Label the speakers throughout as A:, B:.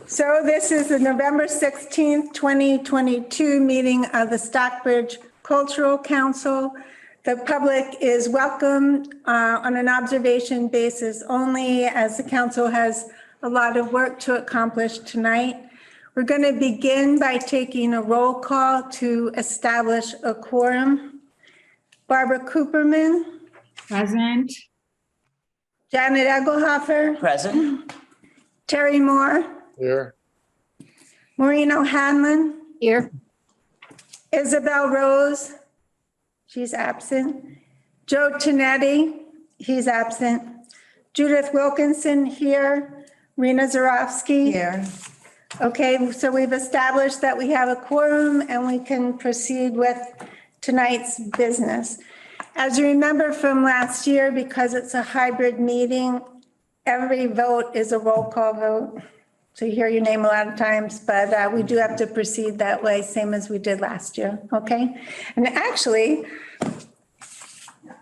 A: So this is the November 16th, 2022 meeting of the Stockbridge Cultural Council. The public is welcome on an observation basis only, as the council has a lot of work to accomplish tonight. We're going to begin by taking a roll call to establish a quorum. Barbara Cooperman.
B: Present.
A: Janet Egelhofer.
C: Present.
A: Terry Moore.
D: Here.
A: Maureen O'Hanlon.
B: Here.
A: Isabel Rose. She's absent. Joe Tonetti. He's absent. Judith Wilkinson here. Rena Zarofsky.
C: Here.
A: Okay, so we've established that we have a quorum and we can proceed with tonight's business. As you remember from last year, because it's a hybrid meeting, every vote is a roll call vote. So you hear your name a lot of times, but we do have to proceed that way, same as we did last year, okay? And actually,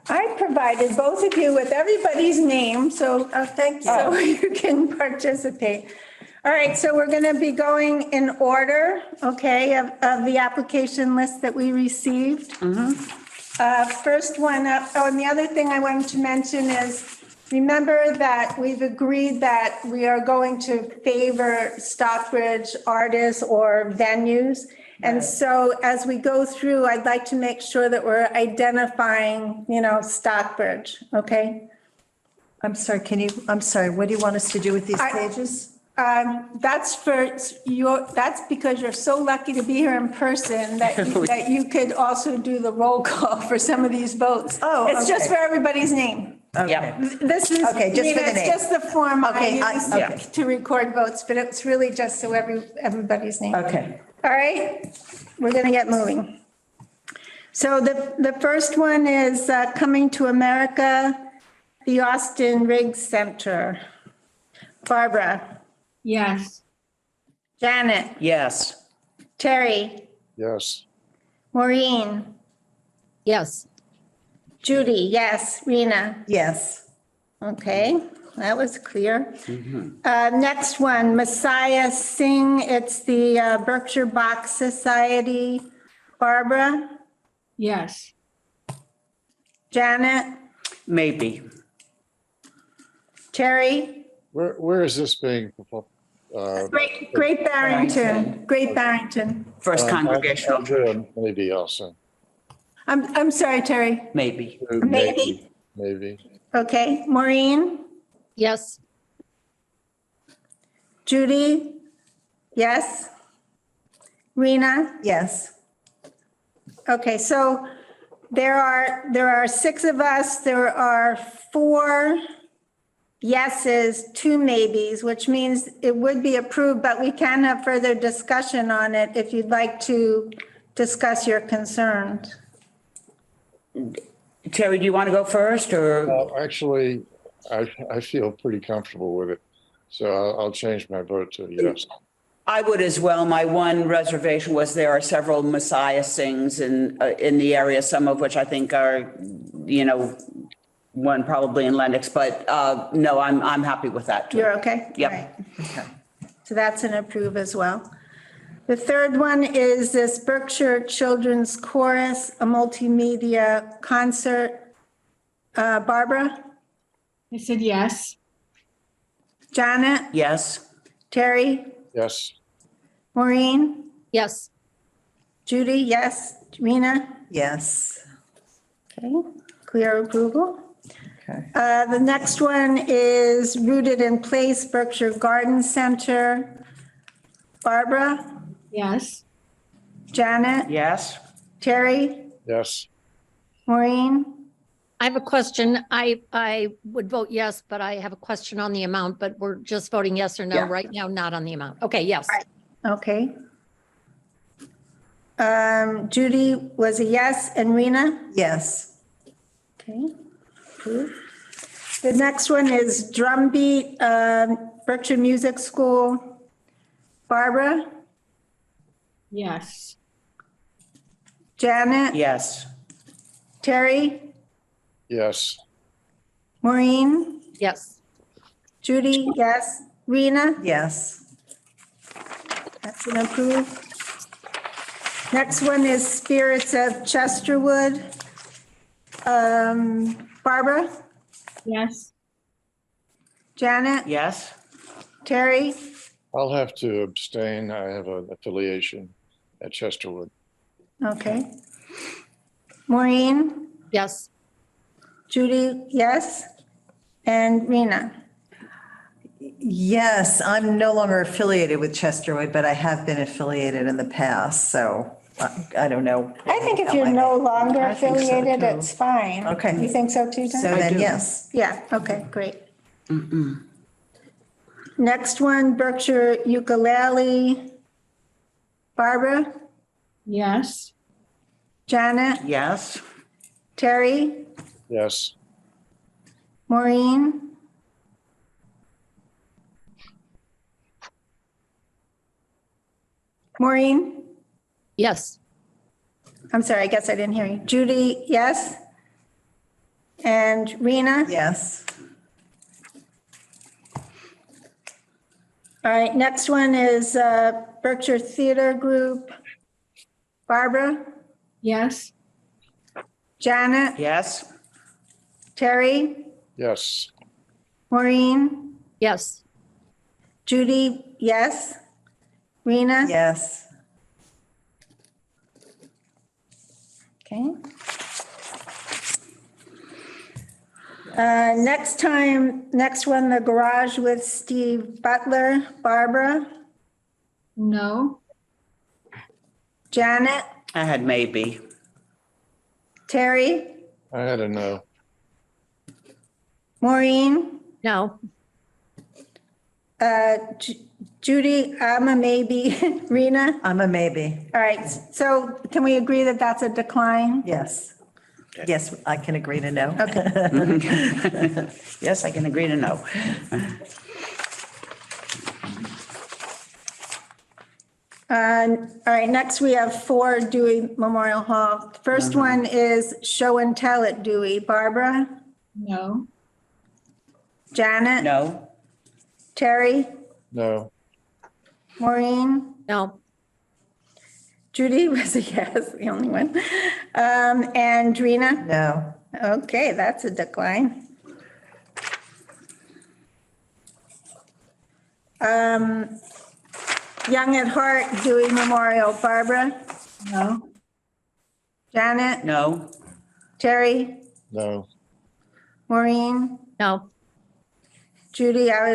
A: I provided both of you with everybody's name, so thank you. So you can participate. All right, so we're going to be going in order, okay, of the application list that we received. First one up, oh, and the other thing I wanted to mention is, remember that we've agreed that we are going to favor Stockbridge artists or venues. And so as we go through, I'd like to make sure that we're identifying, Stockbridge, okay?
E: I'm sorry, what do you want us to do with these pages?
A: That's because you're so lucky to be here in person that you could also do the roll call for some of these votes.
E: Oh,
A: It's just
E: okay.
A: for everybody's name.
C: Yeah.
A: This is,
E: Okay, just for the
A: it's
E: name.
A: just the form
E: Okay,
A: I use
E: okay.
A: to record votes, but it's really just so everybody's name.
E: Okay.
A: All right, we're going to get moving. So the first one is Coming to America, the Austin Riggs Center. Barbara.
B: Yes.
A: Janet.
C: Yes.
A: Terry.
D: Yes.
A: Maureen.
B: Yes.
A: Judy, yes. Rena.
E: Yes.
A: Okay, that was clear. Next one, Messiah Singh. It's the Berkshire Bach Society. Barbara.
B: Yes.
A: Janet.
C: Maybe.
A: Terry.
D: Where is this being?
A: Great Barrington. Great Barrington.
C: First congregational.
D: I'll do a maybe also.
A: I'm sorry, Terry.
C: Maybe.
A: Maybe.
D: Maybe.
A: Okay, Maureen.
B: Yes.
A: Judy. Yes. Rena.
E: Yes.
A: Okay, so there are 6 of us. There are 4 yeses, 2 maybes, which means it would be approved, but we can have further discussion on it if you'd like to discuss your concerns.
C: Terry, do you want to go first or?
D: Well, actually, I feel pretty comfortable with it. So I'll change my vote to yes.
C: I would as well. My one reservation was there are several Messiah Sings in the area, some of which I think are, one probably in Lenox, but no, I'm happy with that too.
A: You're okay?
C: Yep.
A: All right. Okay. So that's an approve as well. The third one is this Berkshire Children's Chorus, a multimedia concert. Barbara?
B: I said yes.
A: Janet?
C: Yes.
A: Terry?
D: Yes.
A: Maureen?
B: Yes.
A: Judy? Yes. Rena?
E: Yes.
A: Okay, clear approval.
E: Okay.
A: The next one is Rooted in Place, Berkshire Garden Center. Barbara?
B: Yes.
A: Janet?
C: Yes.
A: Terry?
D: Yes.
A: Maureen?
F: I have a question. I would vote yes, but I have a question on the amount, but we're just voting yes or no
C: Yeah.
F: right now, not on the amount. Okay, yes.
A: Okay. Judy was a yes, and Rena?
E: Yes.
A: Okay. Approved. The next one is Drumbeat, Berkshire Music School. Barbara?
B: Yes.
A: Janet?
C: Yes.
A: Terry?
D: Yes.
A: Maureen?
F: Yes.
A: Judy, yes. Rena?
E: Yes.
A: Been approved. Next one is Spirits of Chesterwood. Barbara,
B: Yes.
A: Janet,
C: Yes.
A: Terry,
D: I'll have to abstain. I have an affiliation at Chesterwood.
A: okay. Maureen,
F: Yes.
A: Judy, yes. And Rena.
E: Yes, I'm no longer affiliated with Chesterwood, but I have been affiliated in the past, so I don't know.
A: I think if you're no longer
C: I think so,
A: affiliated,
C: too.
A: it's fine.
E: Okay.
A: You think so too,
E: So
A: Jen?
E: then,
C: do.
E: yes.
A: Yeah, okay, great. Next one, Berkshire Ukulele. Barbara,
B: Yes.
A: Janet,
C: Yes.
A: Terry,
D: Yes,
A: Maureen, Maureen,
F: Yes.
A: I'm sorry, I guess I didn't hear you. Judy, yes? And Rena?
E: Yes.
A: All right, next one is Berkshire Theater Group. Barbara,
B: Yes.
A: Janet,
C: Yes.
A: Terry,
D: yes,
A: Maureen,
F: Yes.
A: Judy, yes? Rena?
E: Yes.
A: Okay. Next one, the Garage with Steve Butler. Barbara,
B: No.
A: Janet,
C: I had maybe.
A: Terry,
D: I had a no.
A: Maureen,
F: No.
A: Judy, I'm a maybe. Rena?
E: I'm a maybe.
A: All right, so can we agree that that's a decline?
E: Yes. Yes, I can agree to no.
A: Okay.
C: Yes, I can agree to no.
A: All right, next we have 4 Dewey Memorial Hall. First one is Show and Tell at Dewey. Barbara,
B: No.
A: Janet,
C: No.
A: Terry,
D: No,
A: Maureen,
F: No.
A: Judy was a yes, the only one. And Rena?
E: No.
A: Okay, that's a decline. Young at Heart, Dewey Memorial. Barbara,
B: No.
A: Janet,
C: No.
A: Terry,
D: no,
A: Maureen,
F: No.
A: Judy, I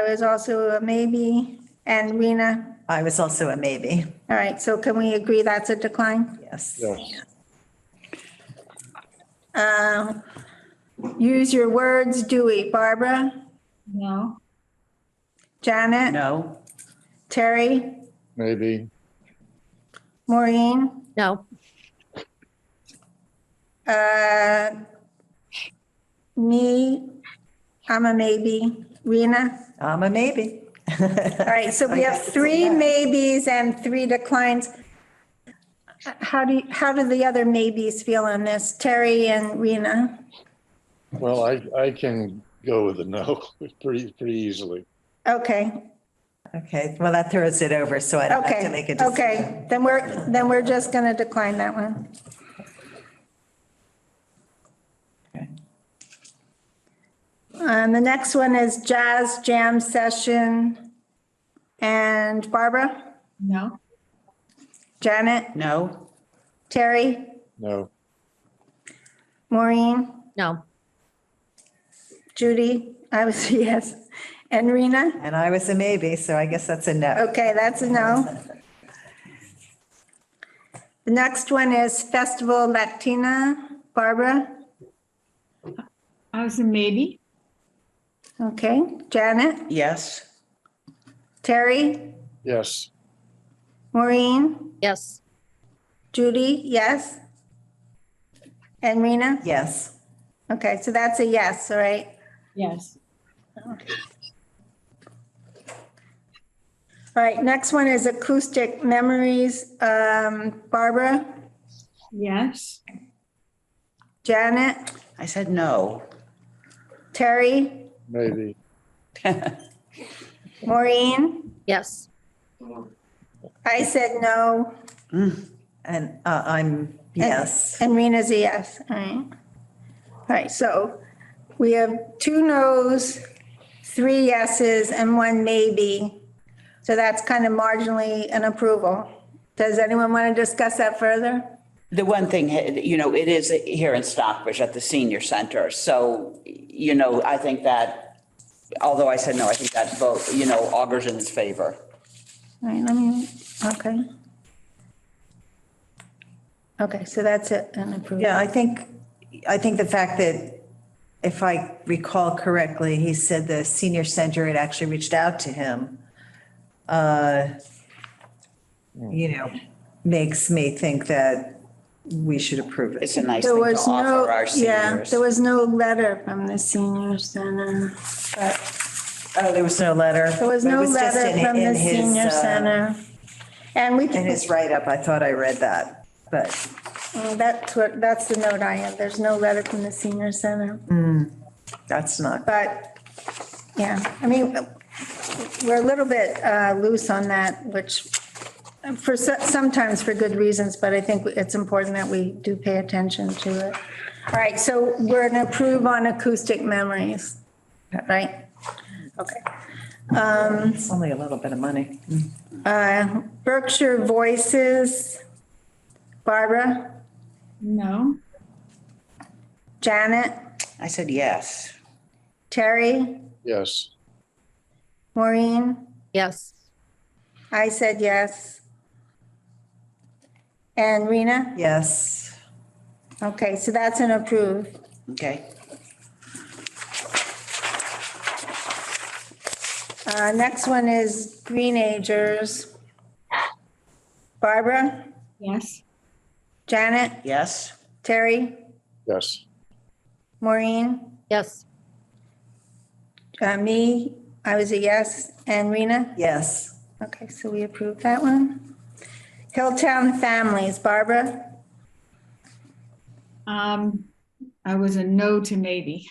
A: was also a maybe, and Rena.
E: I was also a maybe.
A: All right, so can we agree that's a decline?
E: Yes.
D: yes,
A: Use Your Words, Dewey. Barbara,
B: No.
A: Janet,
C: No.
A: Terry,
D: maybe,
A: Maureen,
F: No.
A: me, I'm a maybe. Rena?
E: I'm a maybe.
A: All right, so we have 3 maybes and 3 declines. How do the other maybes feel on this? Terry and Rena?
D: well, I can go with a no pretty easily.
A: Okay,
E: Okay, well, that throws it over, so I don't have to make a
A: okay,
E: decision.
A: okay. Then we're just going to decline that one.
E: Okay.
A: The next one is Jazz Jam Session. And Barbara,
B: No.
A: Janet,
C: No.
A: Terry,
D: No,
A: Maureen,
F: No.
A: Judy, I was a yes, and Rena?
E: And I was a maybe, so I guess that's a no.
A: Okay, that's a no. The next one is Festival Latina. Barbara,
B: I was a maybe.
A: okay, Janet,
C: Yes.
A: Terry,
D: yes,
A: Maureen,
F: Yes.
A: Judy, yes, and Rena?
E: Yes.
A: Okay, so that's a yes, all right.
B: Yes.
A: All right, next one is Acoustic Memories. Barbara,
B: Yes.
A: Janet,
C: I said no.
A: Terry,
D: maybe,
A: Maureen,
F: Yes.
A: I said no,
E: And I'm yes.
A: and Rena's a yes, all right. All right, so we have 2 no's, 3 yeses, and 1 maybe. So that's kind of marginally an approval. Does anyone want to discuss that further?
C: The one thing, you know, it is here in Stockbridge at the senior center. So, you know, I think that, although I said no, I think that vote, you know, augurs in his favor.
A: All right, let me, okay. Okay, so that's it, an approval.
E: Yeah, I think the fact that, if I recall correctly, he said the senior center had actually reached out to him, you know, makes me think that we should approve
C: It's
E: it.
C: a nice
A: There
C: thing to
A: was no,
C: offer our
A: yeah,
C: seniors.
A: there was no letter from the senior center, but
E: Oh, there was no letter?
A: there was
E: But it
A: no
E: just
A: letter
E: in-
A: from
E: in
A: the
E: his,
A: senior center. And we
E: In
A: can,
E: his write-up, I thought I read that, but
A: that's the note I have. There's no letter from the senior center.
E: that's not,
A: But, yeah, I mean, we're a little bit loose on that, which sometimes for good reasons, but I think it's important that we do pay attention to it. All right, so we're going to approve on acoustic memories, right? Okay.
E: it's only a little bit of money.
A: Berkshire Voices, Barbara,
B: No,
A: Janet,
C: I said yes.
A: Terry,
D: Yes,
A: Maureen,
F: Yes.
A: I said yes. And Rena?
E: Yes.
A: Okay, so that's an approve.
C: Okay.
A: Next one is Greenagers. Barbara,
B: yes,
A: Janet,
C: Yes.
A: Terry,
D: yes,
A: Maureen,
F: Yes.
A: me, I was a yes, and Rena?
E: Yes.
A: Okay, so we approve that one. Hilltown Families, Barbara,
B: I was a no to maybe.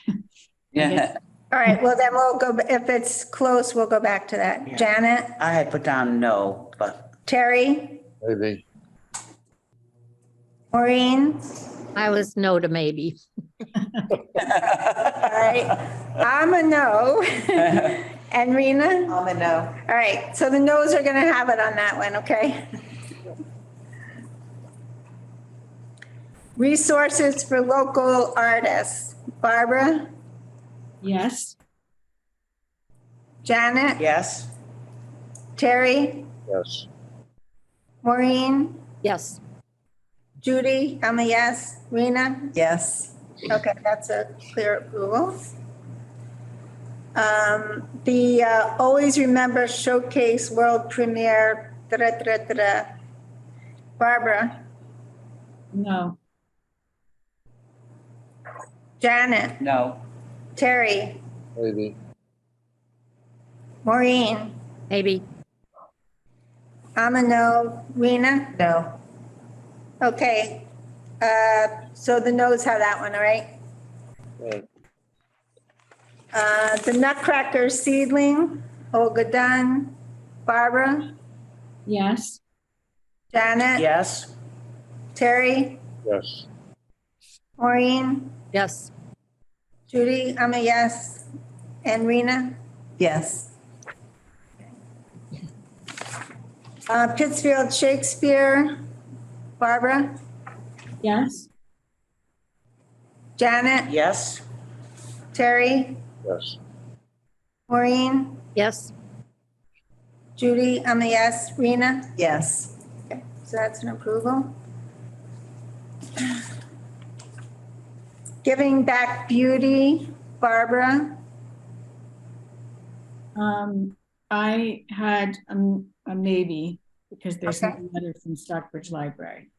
C: Yeah.
A: all right, well then we'll go, if it's close, we'll go back to that.
C: Yeah.
A: Janet,
C: I had put down no, but
A: Terry,
D: maybe,
A: Maureen,
F: I was no to maybe.
A: all right, I'm a no. And Rena?
E: I'm a no.
A: All right, so the no's are gonna have it on that one, okay? Resources for local artists, Barbara,
B: Yes,
A: Janet,
C: yes.
A: Terry,
D: yes,
A: Maureen,
F: Yes.
A: Judy, I'm a yes, Rena?
E: Yes.
A: Okay, that's a clear approval. The Always Remember Showcase World Premiere, Barbara,
B: no,
A: Janet,
C: No.
A: Terry,
D: maybe,
A: Maureen,
F: Maybe.
A: I'm a no, Rena?
E: No.
A: Okay, so the no's have that one, all right?
D: right,
A: The Nutcracker Seedling, Olga Dunn, Barbara,
B: yes,
A: Janet,
C: Yes.
A: Terry,
D: yes,
A: Maureen,
F: Yes.
A: Judy, I'm a yes, and Rena?
E: Yes.
A: Pittsfield Shakespeare, Barbara,
B: yes,
A: Janet,
C: Yes.
A: Terry,
D: yes,
A: Maureen,
F: Yes.
A: Judy, I'm a yes, Rena?
E: Yes.
A: Okay, so that's an approval. Giving Back Beauty, Barbara,
B: I had a maybe because there's no
A: Okay.
B: letter from Stockbridge Library.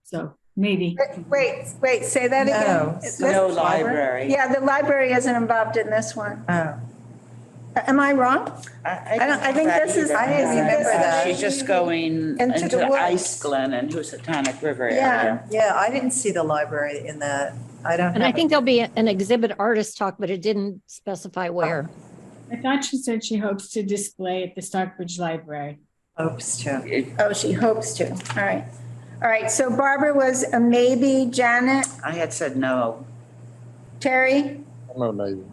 B: So maybe,
A: wait, say that again.
E: No.
C: No library.
A: Yeah, the library isn't involved in this one.
E: Oh.
A: Am I wrong?
C: I
A: don't- I think this is-
E: I didn't remember that.
C: She's just going
A: Into the
C: into
A: woods.
C: Ice Glen and Housatonic River
A: Yeah.
C: area.
E: Yeah, I didn't see the library in that. I don't
F: And I
E: have
F: think there'll be an exhibit artist talk, but it didn't specify where.
B: I thought she said she hopes to display at the Stockbridge Library.
E: Hopes to.
A: Oh, she hopes to. All right. All right, so Barbara was a maybe, Janet,
C: I had said no.
A: Terry?
D: I'm a maybe.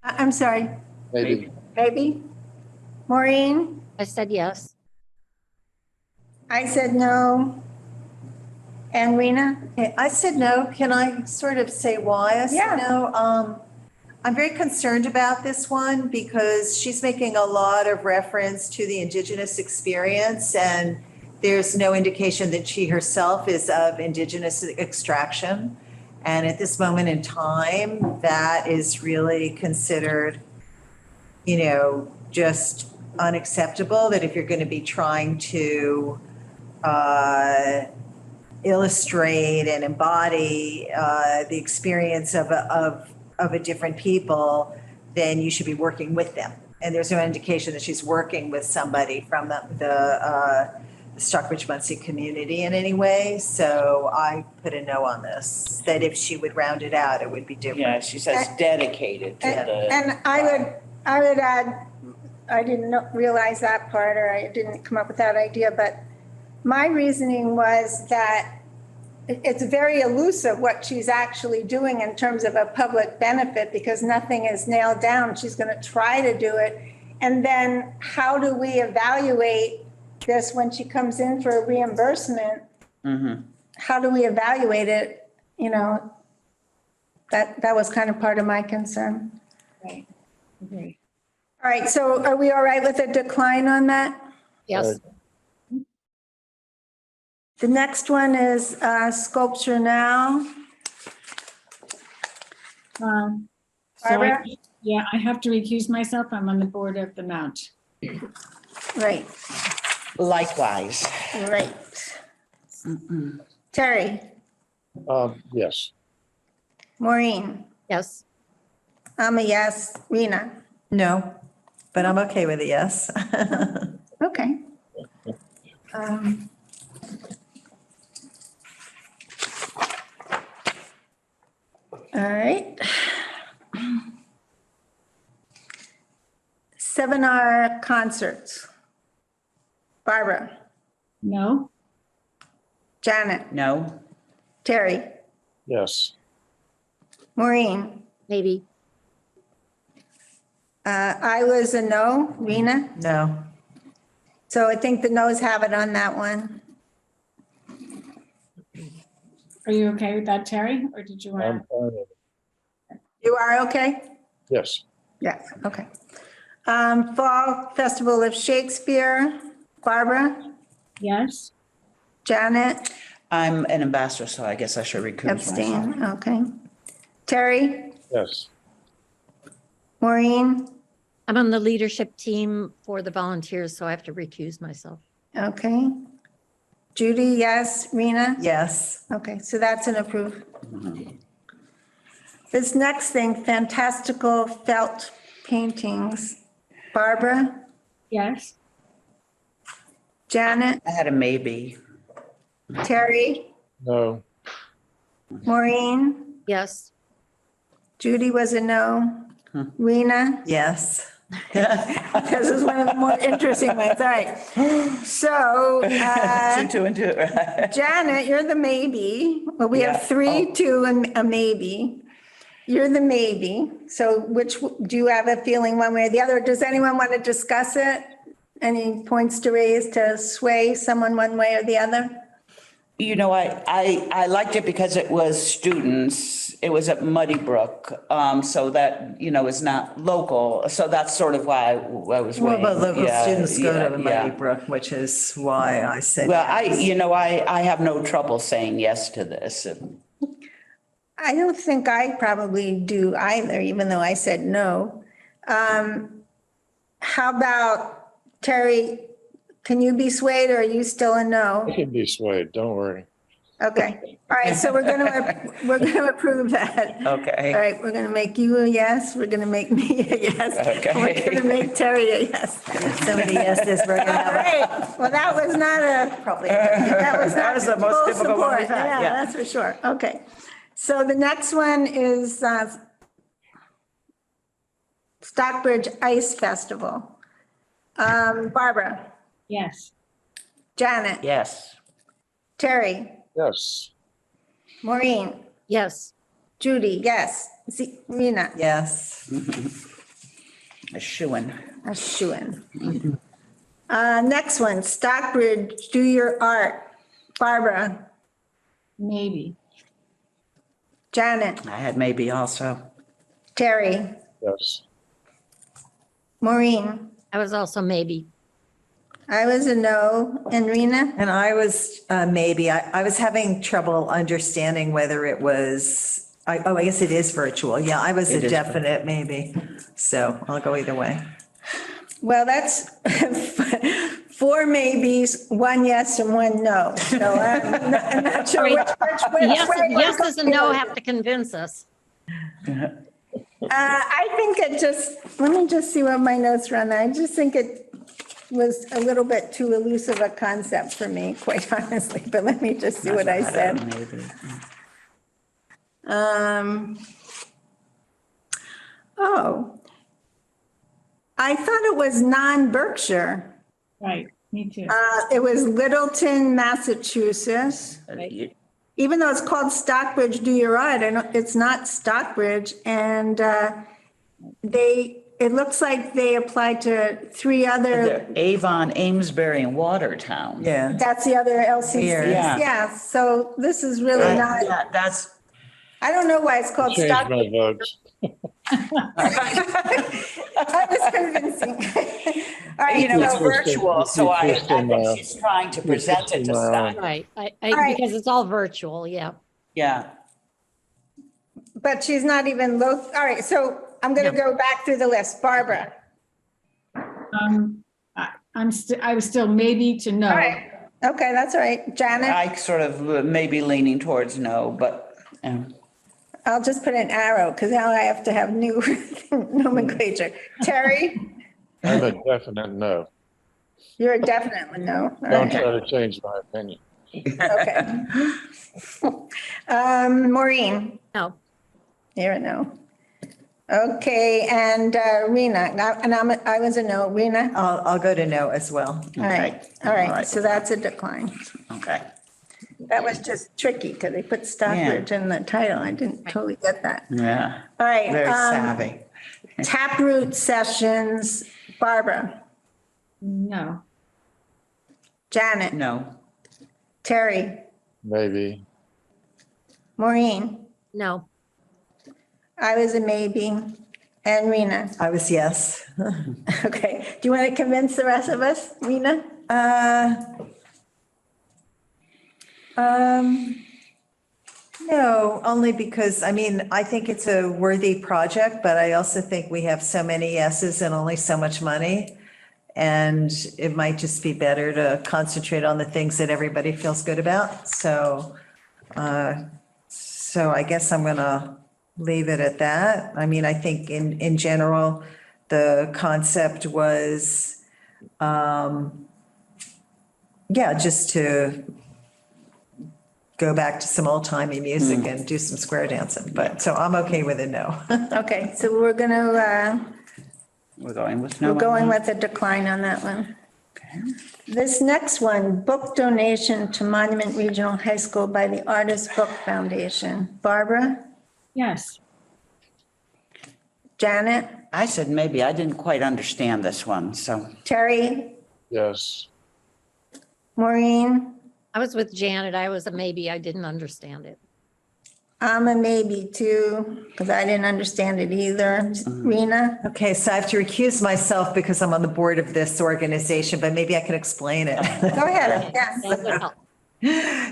A: I'm sorry,
D: Maybe.
A: maybe? Maureen?
F: I said yes.
A: I said no. And Rena?
E: Okay, I said no. Can I sort of say why I
A: Yeah.
E: said no? I'm very concerned about this one because she's making a lot of reference to the Indigenous experience, and there's no indication that she herself is of Indigenous extraction. And at this moment in time, that is really considered, just unacceptable, that if you're going to be trying to illustrate and embody the experience of a different people, then you should be working with them. And there's no indication that she's working with somebody from the Stockbridge Muncie community in any way. So I put a no on this, that if she would round it out, it would be different.
C: Yeah, she says dedicated to the.
A: And I would add, I didn't realize that part, or I didn't come up with that idea, but my reasoning was that it's very elusive what she's actually doing in terms of a public benefit, because nothing is nailed down. She's going to try to do it. And then how do we evaluate this when she comes in for a reimbursement? How do we evaluate it? That was kind of part of my concern.
B: Right. Okay.
A: All right, so are we all right with a decline on that?
F: Yes.
A: The next one is Sculpture Now.
B: So I,
A: Barbara?
B: yeah, I have to recuse myself. I'm on the board of the Mount.
A: Right,
C: Likewise.
A: right. Terry,
D: Yes.
A: Maureen,
F: Yes.
A: I'm a yes. Rena?
E: No, but I'm okay with it, yes.
A: Okay. All right. Seminar concerts. Barbara,
B: No?
A: Janet,
C: No?
A: Terry,
D: Yes.
A: Maureen.
F: Maybe.
A: I was a no. Rena?
E: No.
A: So I think the noes have it on that one.
B: Are you okay with that, Terry? Or did you
D: I'm
B: want
D: fine with it.
A: You are okay?
D: Yes.
A: Yes, okay. Fall Festival of Shakespeare. Barbara,
B: yes?
A: Janet,
C: I'm an ambassador, so I guess I should recuse myself.
A: abstain, okay. Terry,
D: Yes.
A: Maureen,
F: I'm on the leadership team for the volunteers, so I have to recuse myself.
A: okay. Judy, yes. Rena?
E: Yes.
A: Okay, so that's an approve. This next thing, fantastical felt paintings. Barbara,
B: Yes?
A: Janet,
C: I had a maybe.
A: Terry,
D: No.
A: Maureen,
F: Yes.
A: Judy was a no. Rena,
E: Yes.
A: this is one of the more interesting ones, all right. So,
C: Two and two.
A: Janet, you're the maybe. Well, we have
C: Yeah.
A: 3, 2, and a maybe. You're the maybe. So do you have a feeling one way or the other? Does anyone want to discuss it? Any points to raise to sway someone one way or the other?
C: I liked it because it was students. It was at Muddy Brook. So that, is not local. So that's sort of why I was
E: Well,
C: waiting.
E: but local
C: Yeah,
E: students go to the
C: yeah.
E: Muddy Brook, which is why I said
C: Well,
E: yes.
C: I have no trouble saying yes to this.
A: I don't think I probably do either, even though I said no. How about Terry? Can you be swayed or are you still a
D: I
A: no?
D: can be swayed. Don't worry.
A: Okay. All right. So we're going to approve that.
C: Okay.
A: All right. We're going to make you a yes. We're going to make me a yes.
C: Okay.
A: We're going to make Terry a yes.
E: So many yeses, we're gonna
A: All
E: have
A: right. Well, that was not a,
E: probably.
A: that was not
C: That was the most
A: full
C: difficult one we've
A: support.
C: had, yeah.
A: That's for sure. Okay. So the next one is Stockbridge Ice Festival. Barbara,
B: Yes.
A: Janet,
C: Yes.
A: Terry,
D: Yes.
A: Maureen,
F: Yes.
A: Judy, yes. Rena,
E: Yes.
C: A shoo-in.
A: a shoo-in. Next one, Stockbridge, do your art. Barbara,
B: Maybe.
A: Janet,
C: I had maybe also.
A: Terry,
D: Yes.
A: Maureen.
F: I was also maybe.
A: I was a no. And Rena?
E: And I was maybe, I was having trouble understanding whether it was, I guess it is virtual. Yeah, I was
C: It
E: a
C: is
E: definite maybe. So I'll go either way.
A: Well, that's 4 maybes, 1 yes and 1 no. So I'm not sure
F: Sorry.
A: which way
F: Yes,
A: we're
F: yeses and no
A: going.
F: have to convince us.
A: I think it just, let me just see what my notes run. I just think it was a little bit too elusive a concept for me, quite honestly, but let me just see what I said.
C: Maybe.
A: Oh, I thought it was non-Berkshire.
B: Right. Me too.
A: It was Littleton, Massachusetts. Even though it's called Stockbridge, do your art, and it's not Stockbridge. And it looks like they applied to 3 other,
C: They're Avon, Amesbury, and Watertown.
E: Yeah.
A: that's the other LCCs.
C: Yeah.
A: Yeah, so this is really not,
C: Yeah, that's,
A: I don't know why it's called
D: Change
A: Stockbridge.
D: my vote.
A: I was convincing. All right,
C: you know, it's
A: so-
C: virtual, so I
D: It's just
C: think she's trying to present it to Stock.
F: Right.
A: right.
F: Because it's all virtual, yeah.
C: Yeah.
A: but she's not even all right, so I'm gonna go back through the list. Barbara.
B: I was still maybe to no.
A: All right, okay, that's all right. Janet,
C: I sort of maybe leaning towards no, but,
A: I'll just put an arrow because now I have to have new nomenclature. Terry,
D: I'm a definite no.
A: you're a definite one, no. All
D: Don't
A: right,
D: try to change my opinion.
A: okay. Maureen,
F: No.
A: you're a no. Okay, and Rena, and I was a no. Rena?
E: I'll go to no as well.
A: All right, all right, so that's a decline.
C: okay.
A: That was just tricky because they put Stockbridge in the title. I didn't totally get that.
C: Yeah.
A: All right.
C: Very savvy.
A: Taproot sessions, Barbara,
B: No.
A: Janet,
C: No.
A: Terry,
D: Maybe.
A: Maureen.
F: No.
A: I was a maybe. And Rena.
E: I was yes.
A: Okay. Do you want to convince the rest of us, Rena?
E: No, only because, I mean, I think it's a worthy project, but I also think we have so many yeses and only so much money. And it might just be better to concentrate on the things that everybody feels good about. So I guess I'm gonna leave it at that. I mean, I think in general, the concept was, just to go back to some old timey music and do some square dancing. But, so I'm okay with a no.
A: Okay, so we're
C: We're going with no.
A: we're going with a decline on that one. This next one, book donation to Monument Regional High School by the Artist Book Foundation. Barbara,
B: Yes.
A: Janet,
C: I said maybe. I didn't quite understand this one, so.
A: Terry,
D: Yes.
A: Maureen.
F: I was with Janet. I was a maybe. I didn't understand it.
A: I'm a maybe too, because I didn't understand it either. Rena?
E: Okay, so I have to recuse myself because I'm on the board of this organization, but maybe I can explain it.
A: Go ahead, yes.
F: That would help.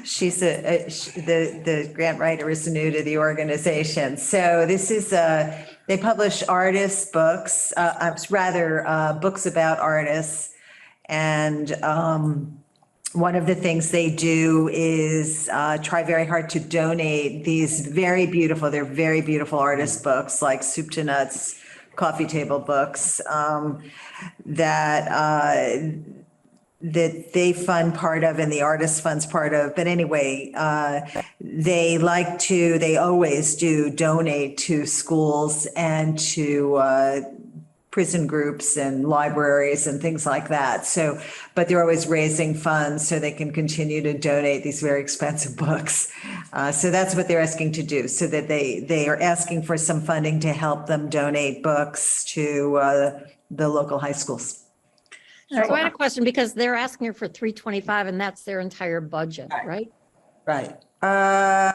E: She's the grant writer is new to the organization. So this is, they publish artists' books, books about artists. And one of the things they do is try very hard to donate these they're very beautiful artist books like Soup to Nuts, coffee table books that they fund part of and the artist funds part of. But anyway, they always do donate to schools and to prison groups and libraries and things like that. So, but they're always raising funds so they can continue to donate these very expensive books. So that's what they're asking to do, so that they are asking for some funding to help them donate books to the local high schools.
F: So I had a question because they're asking her for 325 and that's their entire budget, right?
C: Right.
E: Uh,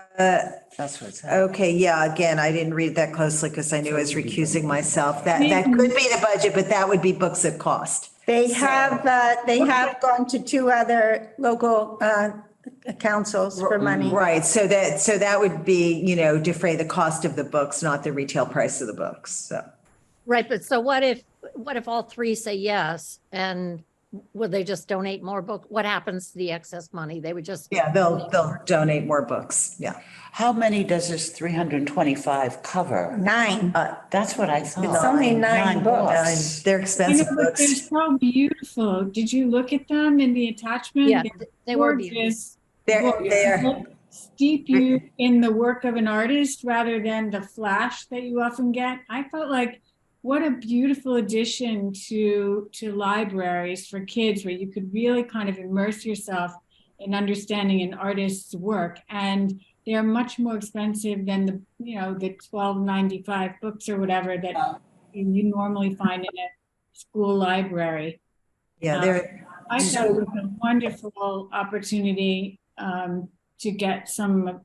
C: That's what it said.
E: Okay, yeah, again, I didn't read that closely because I knew I was recusing myself. That could be the budget, but that would be books at cost.
A: They have gone to 2 other local councils for money.
E: Right, so that would be, defray the cost of the books, not the retail price of the books, so.
F: Right, but so what if all 3 say yes, and would they just donate more book? What happens to the excess money? They would just.
E: Yeah, they'll donate more books, yeah.
C: How many does this 325 cover?
A: 9.
C: That's what I thought.
A: It's only 9 books.
E: They're
B: I
E: expensive
B: know, but they're
E: books.
B: so beautiful. Did you look at them in the attachment?
F: Yeah,
B: They're
F: they were
B: gorgeous.
E: They're,
B: Steep you in the work of an artist rather than the flash that you often get. I felt like what a beautiful addition to libraries for kids, where you could really kind of immerse yourself in understanding an artist's work. And they're much more expensive than the $12.95 books or whatever that you normally find in a school library.
E: yeah, they're.
B: I thought it was a wonderful opportunity to get some,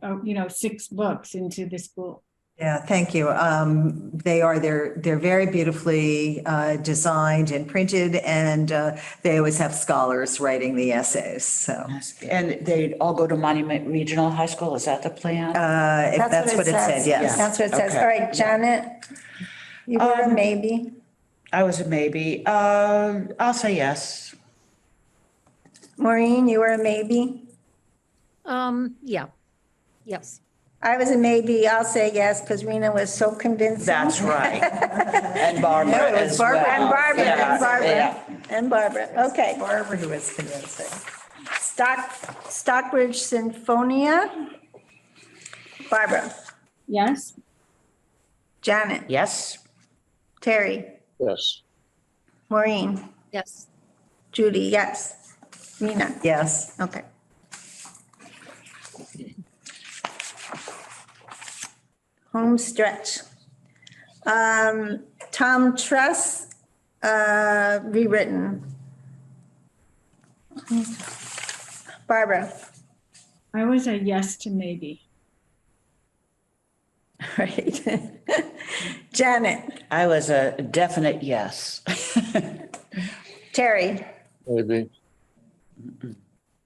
B: 6 books into the school.
E: Yeah, thank you. They're very beautifully designed and printed, and they always have scholars writing the essays, so.
C: And they all go to Monument Regional High School, is that the plan?
E: If that's what it said, yes.
A: That's what it says.
C: Okay.
A: All right, Janet, you were a maybe.
C: I was a maybe. I'll say yes.
A: Maureen, you were a maybe.
F: Yeah, yes.
A: I was a maybe. I'll say yes because Rena was so convincing.
C: That's right. And Barbara
E: No, it was
C: as
E: Barbara.
C: well.
A: And Barbara,
C: Yeah,
A: and Barbara,
C: yeah.
A: and Barbara. Okay.
E: Barbara who was convincing.
A: Stockbridge Sinfonia. Barbara,
B: Yes?
A: Janet,
C: Yes,
A: Terry,
D: Yes.
A: Maureen,
F: Yes.
A: Judy, yes. Rena,
E: Yes.
A: okay. Home stretch. Tom Truss, rewritten. Barbara,
B: I was a yes to maybe.
A: right. Janet,
C: I was a definite yes.
A: Terry,
D: Maybe.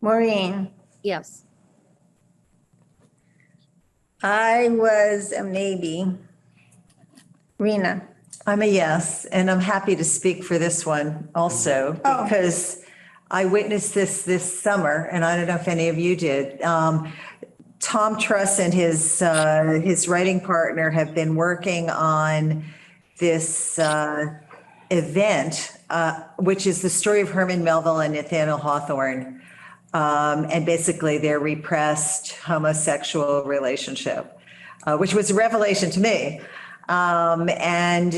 A: Maureen,
F: Yes.
A: I was a maybe. Rena,
E: I'm a yes, and I'm happy to speak for this one also,
A: Oh.
E: because I witnessed this summer, and I don't know if any of you did. Tom Truss and his writing partner have been working on this event, which is the story of Herman Melville and Nathaniel Hawthorne, and basically their repressed homosexual relationship, which was a revelation to me. And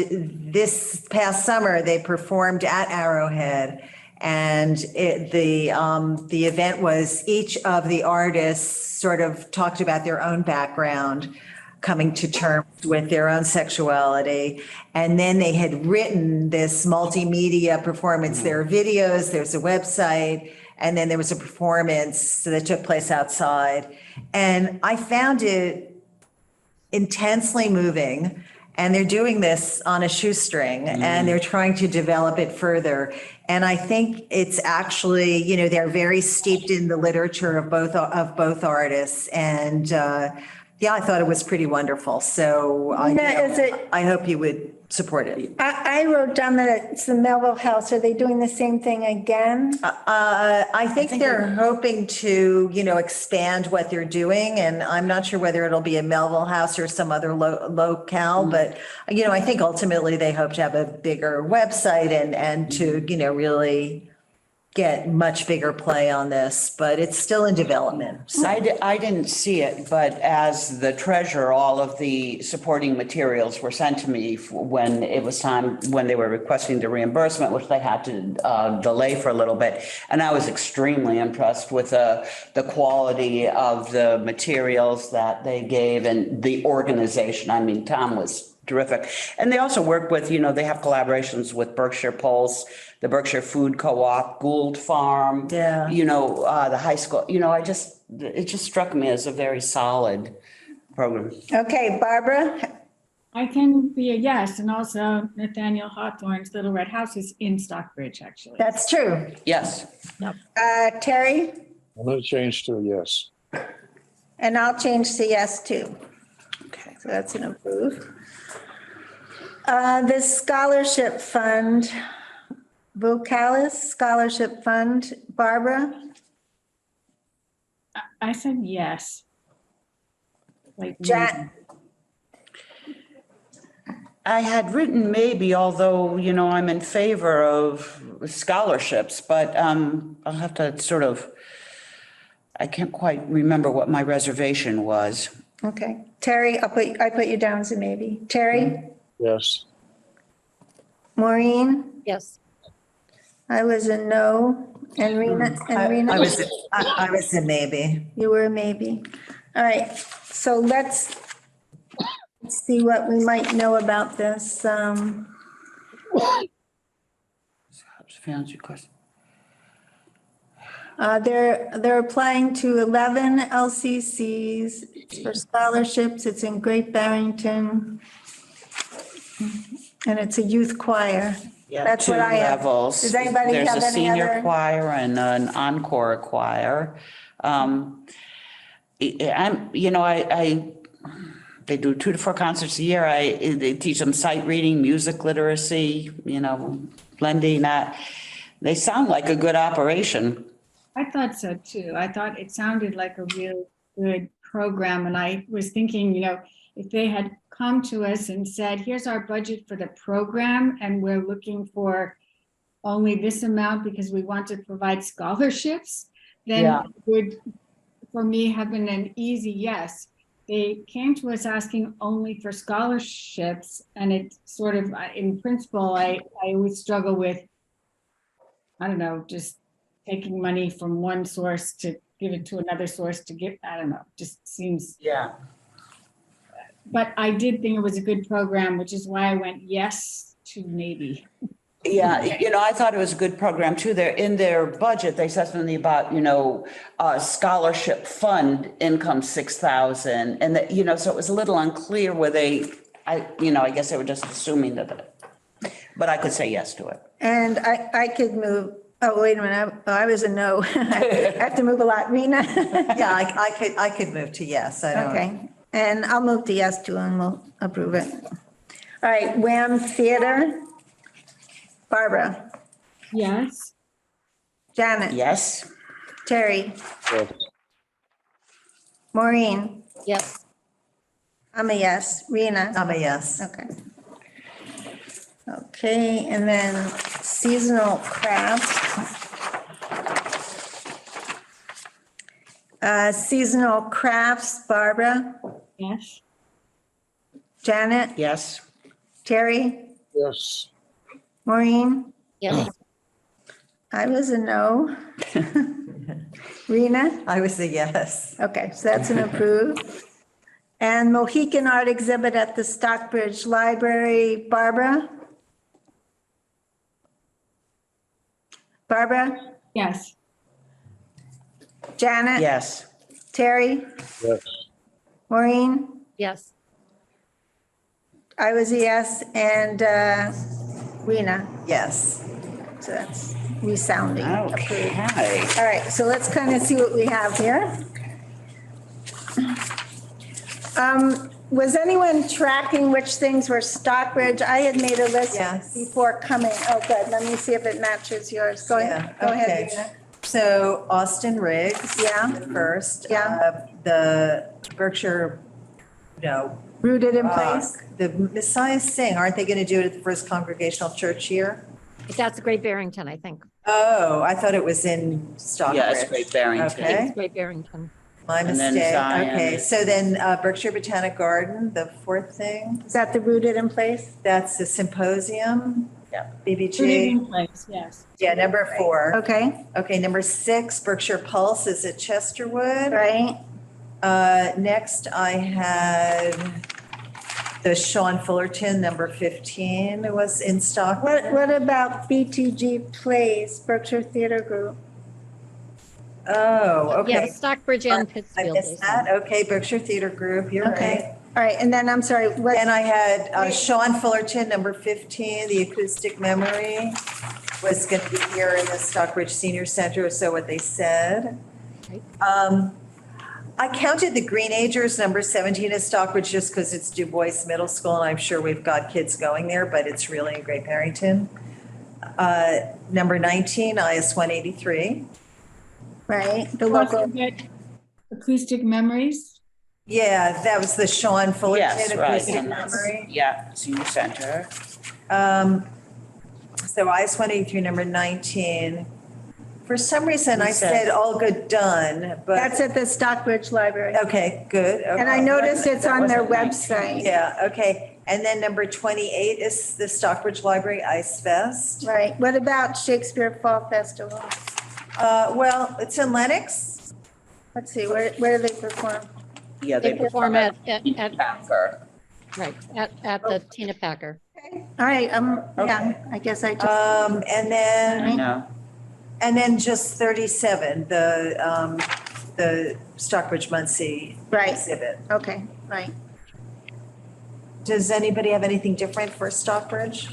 E: this past summer, they performed at Arrowhead, and the event was each of the artists sort of talked about their own background, coming to terms with their own sexuality. And then they had written this multimedia performance. There are videos, there's a website, and then there was a performance that took place outside. And I found it intensely moving. And they're doing this on a shoestring, and they're trying to develop it further. And I think it's actually, they're very steeped in the literature of both artists. And I thought it was pretty wonderful. So I hope you would support it.
A: I wrote down that it's the Melville House. Are they doing the same thing again?
E: I think they're hoping to, expand what they're doing, and I'm not sure whether it'll be a Melville House or some other locale, but, I think ultimately they hope to have a bigger website and to, really get much bigger play on this, but it's still in development. So
C: I didn't see it, but as the treasurer, all of the supporting materials were sent to me when it was time, when they were requesting the reimbursement, which they had to delay for a little bit. And I was extremely impressed with the quality of the materials that they gave and the organization. I mean, Tom was terrific. And they also work with, they have collaborations with Berkshire Pulse, the Berkshire Food Co-op, Gould Farm.
E: Yeah.
C: The high school, it just struck me as a very solid program.
A: Okay, Barbara?
B: I can be a yes, and also Nathaniel Hawthorne's Little Red House is in Stockbridge, actually.
A: That's true.
C: Yes.
A: Terry?
D: I'm going to change to a yes.
A: And I'll change to yes too.
C: Okay.
A: So that's an approve. The scholarship fund, Vocalis Scholarship Fund, Barbara?
B: I said yes. Like
A: Jan?
C: I had written maybe, although, I'm in favor of scholarships, but I'll have to I can't quite remember what my reservation was.
A: Okay. Terry, I put you down as a maybe. Terry?
D: Yes.
A: Maureen?
F: Yes.
A: I was a no. And Rena?
E: I was a maybe.
A: You were a maybe. All right, so let's see what we might know about this.
C: Fancy question.
A: They're applying to 11 LCCs for scholarships. It's in Great Barrington. And it's a youth choir.
C: Yeah,
A: That's what I have.
C: two levels.
A: Does anybody have
C: There's a
A: any
C: senior
A: other?
C: choir and an encore choir. They do 2 to 4 concerts a year. They teach them sight reading, music literacy, blending that. They sound like a good operation.
B: I thought so too. I thought it sounded like a really good program. And I was thinking, if they had come to us and said, here's our budget for the program, and we're looking for only this amount because we want to provide scholarships, then
C: Yeah.
B: it would, for me, have been an easy yes. They came to us asking only for scholarships, and it sort of, in principle, I always struggle with, I don't know, just taking money from one source to give it to another source to give, I don't know, just seems.
C: Yeah.
B: But I did think it was a good program, which is why I went yes to maybe.
C: Yeah, I thought it was a good program too. They're in their budget, they said something about, scholarship fund income 6,000. And that, so it was a little unclear where I guess they were just assuming that, but I could say yes to it.
A: And I could move, oh, wait a minute, I was a no. I have to move a lot. Rena?
E: Yeah, I could move to yes. I don't.
A: Okay, and I'll move to yes too, and we'll approve it. All right, Wham Theater. Barbara?
B: Yes.
A: Janet?
C: Yes.
A: Terry?
D: Yes.
A: Maureen?
F: Yes.
A: I'm a yes. Rena?
E: I'm a yes.
A: Okay. Okay, and then seasonal crafts. Seasonal crafts, Barbara?
B: Yes.
A: Janet?
C: Yes.
A: Terry?
D: Yes.
A: Maureen?
F: Yes.
A: I was a no. Rena?
E: I was a yes.
A: Okay, so that's an approve. And Mohican Art Exhibit at the Stockbridge Library, Barbara? Barbara?
B: Yes.
A: Janet?
C: Yes.
A: Terry?
D: Yes.
A: Maureen?
F: Yes.
A: I was a yes, and Rena,
E: Yes.
A: so that's resounding approved.
C: Okay.
A: All right, so let's kind of see what we have here. Was anyone tracking which things were Stockbridge? I had made a list
E: Yes.
A: before coming. Oh, good, let me see if it matches yours. Go ahead,
E: Yeah,
A: go ahead,
E: okay.
A: Rena.
E: So Austin Riggs.
A: Yeah.
E: First.
A: Yeah.
E: The Berkshire,
A: Rooted in place?
E: the Messiah Sing, aren't they going to do it at the First Congregational Church here?
F: That's Great Barrington, I think.
E: Oh, I thought it was in Stockbridge.
C: Yeah, it's Great Barrington.
F: I think
E: Okay.
F: it's Great Barrington.
E: My
C: And then
E: mistake.
C: Zion
E: Okay,
C: is-
E: so then Berkshire Botanic Garden, the fourth thing,
A: Is that the rooted in place?
E: that's the symposium.
C: Yeah.
B: Rooted
E: BBG.
B: in place, yes.
E: Yeah, number 4.
A: Okay,
E: Okay, number 6, Berkshire Pulse is at Chesterwood.
A: right,
E: Next, I had the Sean Fullerton, number 15, was in Stockbridge.
A: what about BTG Plays, Berkshire Theater Group?
E: Oh,
F: Yeah,
E: okay.
F: Stockbridge and
E: I
F: Pittsfield.
E: missed that. Okay, Berkshire Theater Group, you're
A: Okay,
E: right.
A: all right, and then I'm sorry, what,
E: Then I had Sean Fullerton, number 15, the acoustic memory was going to be here in the Stockbridge Senior Center, so what they said.
F: Right.
E: I counted the Greenagers, number 17 is Stockbridge, just because it's Du Bois Middle School, and I'm sure we've got kids going there, but it's really in Great Barrington. Number 19, IS 183.
A: right, the
B: Also
A: local,
B: get Acoustic Memories.
E: Yeah, that was the Sean Fullerton
C: Yes, right.
E: acoustic
C: And that's,
E: memory.
C: yeah, senior center.
E: So IS 183, number 19. For some reason, I
C: You said-
E: said all good done, but.
A: that's at the Stockbridge Library.
E: Okay, good.
A: And I
E: okay.
A: noticed it's
C: That
A: on their
C: wasn't 19.
A: website.
E: Yeah, okay. And then number 28 is the Stockbridge Library Ice Fest.
A: Right, what about Shakespeare Fall Festival?
E: Well, it's in Lenox.
A: Let's see, where do they perform?
C: Yeah,
F: They perform at,
C: Packer.
F: right, at the Tina Packer.
A: All right, yeah, I guess I just,
E: And then,
C: No,
E: just 37, the Stockbridge Muncie
A: Right.
E: exhibit.
A: okay, right.
E: Does anybody have anything different for Stockbridge?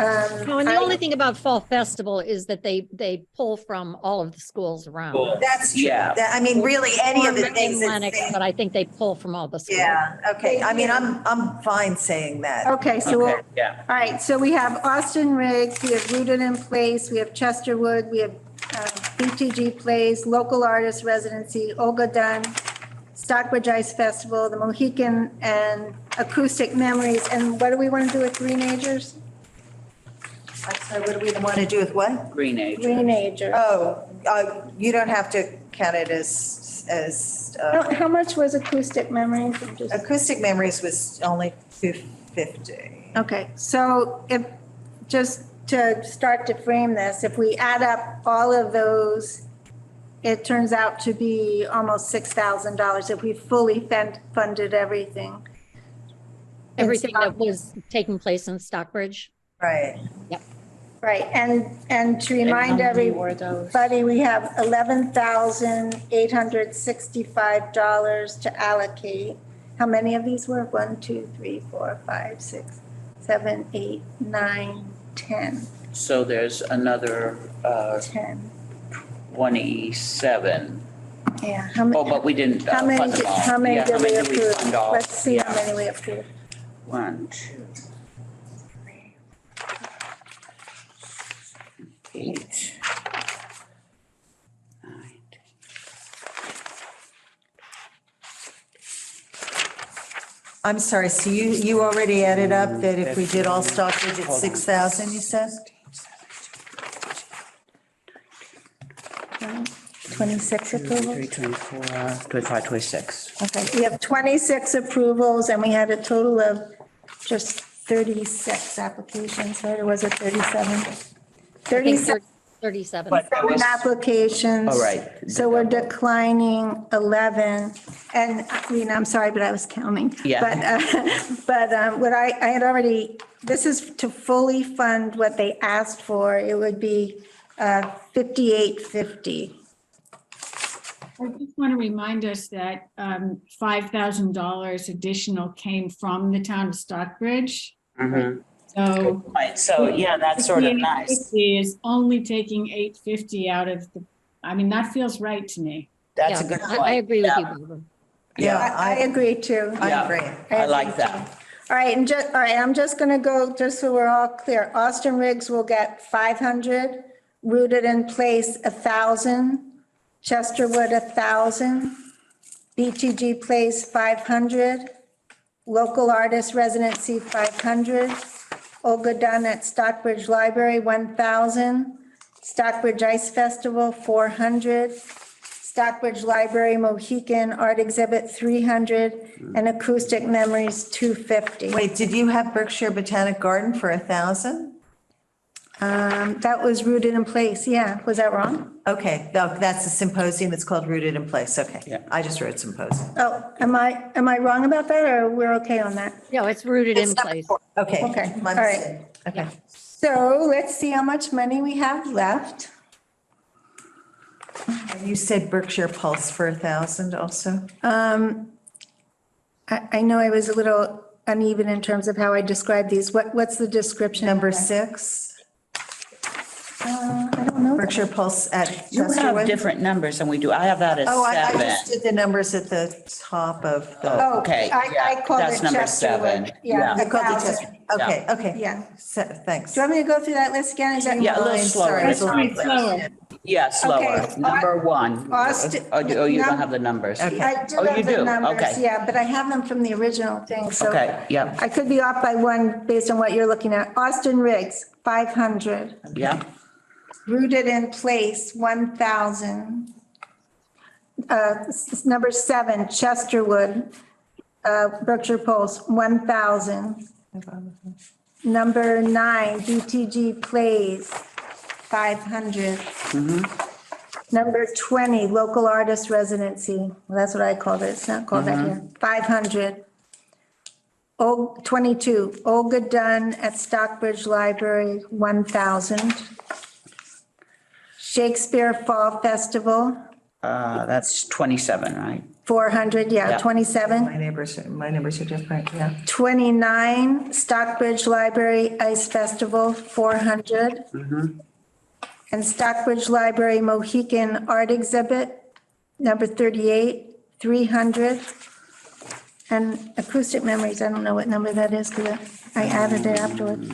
F: Oh, and the only thing about Fall Festival is that they pull from all of the schools around.
E: That's true.
C: Yeah.
E: I mean, really, any of the
F: In
E: things that
F: Lenox,
E: say-
F: but I think they pull from all the schools.
E: Yeah, okay. I mean, I'm fine saying that.
A: Okay, so we'll,
C: okay, yeah.
A: all right, so we have Austin Riggs, we have Rooted in Place, we have Chesterwood, we have BTG Plays, Local Artist Residency, Olga Dunn, Stockbridge Ice Festival, the Mohican, and Acoustic Memories. And what do we want to do with Greenagers?
E: I'm sorry, what do we want to do with what?
C: Green age.
A: Greenager.
E: Oh, you don't have to count it as,
A: How much was Acoustic Memories? I'm just-
E: acoustic memories was only 250.
A: Okay, so if, just to start to frame this, if we add up all of those, it turns out to be almost $6,000 if we fully funded everything.
F: Everything that was taking place in Stockbridge.
E: Right.
A: Right, and to remind everybody, we have $11,865 to allocate. How many of these were? 1, 2, 3, 4, 5, 6, 7, 8, 9, 10,
C: So there's another
A: 10.
C: 27.
A: Yeah, how many?
C: Oh, but we didn't
A: How many,
C: fund them all.
A: how many
C: Yeah,
A: did we approve?
C: fund all?
A: Let's see how
C: Yeah.
A: many we approved.
C: 1, 2, 3, 8, 9.
E: I'm sorry, so you already added up that if we did all Stockbridge, it's 6,000, you said?
A: 26 approvals?
C: 23, 24, 25, 26.
A: Okay, we have 26 approvals and we had a total of just 36 applications, right? Or was it 37?
F: I think
A: 37
F: 37.
C: But that was,
A: applications.
C: oh, right.
A: So we're declining 11. And I mean, I'm sorry, but I was counting.
C: Yeah.
A: But what I had already, this is to fully fund what they asked for. It would be 5850.
B: I just want to remind us that $5,000 additional came from the town of Stockbridge.
C: Mhm.
B: So
C: Right, so yeah, that's sort of nice.
B: 5850 is only taking 850 out of the, I mean, that feels right to me.
C: That's a
F: Yeah,
C: good point.
F: I agree with
C: Yeah.
F: you, Barbara.
E: Yeah,
A: I agree too.
E: I
C: Yeah.
E: agree.
C: I like
A: agree,
C: that.
A: too. All right, and just, all right, I'm just going to go, just so we're all clear. Austin Riggs will get 500, Rooted in Place 1,000, Chesterwood 1,000, BTG Place 500, Local Artist Residency 500, Olga Dunn at Stockbridge Library, 1,000. Stockbridge Ice Festival, 400. Stockbridge Library Mohican Art Exhibit, 300. And Acoustic Memories, 250.
E: Wait, did you have Berkshire Botanic Garden for 1,000?
A: That was Rooted in Place, yeah. Was that wrong?
E: Okay, that's a symposium. It's called Rooted in Place. Okay.
C: Yeah.
E: I just wrote symposium.
A: Oh, am I wrong about that, or we're okay on that?
F: No, it's rooted in place.
E: Okay.
A: Okay,
E: My
A: all right.
E: mistake. Okay.
A: So let's see how much money we have left.
E: You said Berkshire Pulse for 1,000 also?
A: I know I was a little uneven in terms of how I described these. What's the description? of
E: Number
A: that?
E: 6,
A: I don't know.
E: Berkshire Pulse at
C: You have
E: Chesterwood.
C: different numbers than we do. I have that as
E: Oh, I
C: seven.
E: just did the numbers at the top of the.
A: Oh,
C: Okay,
A: I
C: yeah,
A: called
C: that's
A: it
C: number
A: Chesterwood.
C: 7.
A: Yeah.
E: I called it
A: 1,000.
E: Chester. Okay, okay.
A: Yeah.
E: Thanks.
A: Do you want me to go through that list again? Is that?
C: Yeah, a little
E: Mine,
C: slower.
E: sorry, it's a
B: Let's
E: little
B: read slower.
C: Yeah, slower.
A: Okay.
C: Number 1.
A: Austin-
C: Oh, you don't have the numbers.
E: Okay.
A: I do
C: Oh, you
A: have the
C: do?
A: numbers,
C: Okay.
A: yeah, but I have them from the original thing, so.
C: Okay, yeah.
A: I could be off by one based on what you're looking at. Austin Riggs, 500.
C: Yeah,
A: Rooted in Place, 1,000. Number 7, Chesterwood, Berkshire Pulse, 1,000. Number 9, BTG Plays, 500. Number 20, Local Artist Residency, well, that's what I called it, it's not called that here, 500. 22, Olga Dunn at Stockbridge Library, 1,000. Shakespeare Fall Festival,
C: that's 27, right?
A: 400, yeah,
C: Yeah.
A: 27.
E: My neighbors are different, yeah.
A: 29, Stockbridge Library Ice Festival, 400. And Stockbridge Library Mohican Art Exhibit, number 38, 300. And Acoustic Memories, I don't know what number that is because I added it afterwards.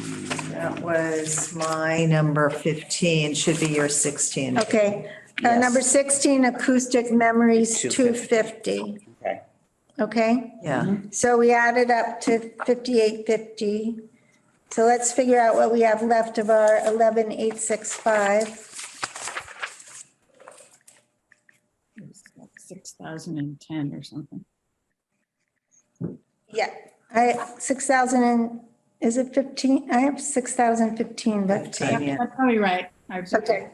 E: That was my number 15, should be your 16.
A: Okay,
C: Yes.
A: number 16, Acoustic Memories, 250.
C: Okay.
A: Okay?
E: Yeah.
A: So we added up to 5850. So let's figure out what we have left of our 11,865.
B: 6,010 or something.
A: Yeah, 6,000 and, is it 15? I have 6,015, but,
E: 15, yeah.
B: That's probably right. I was-
A: okay.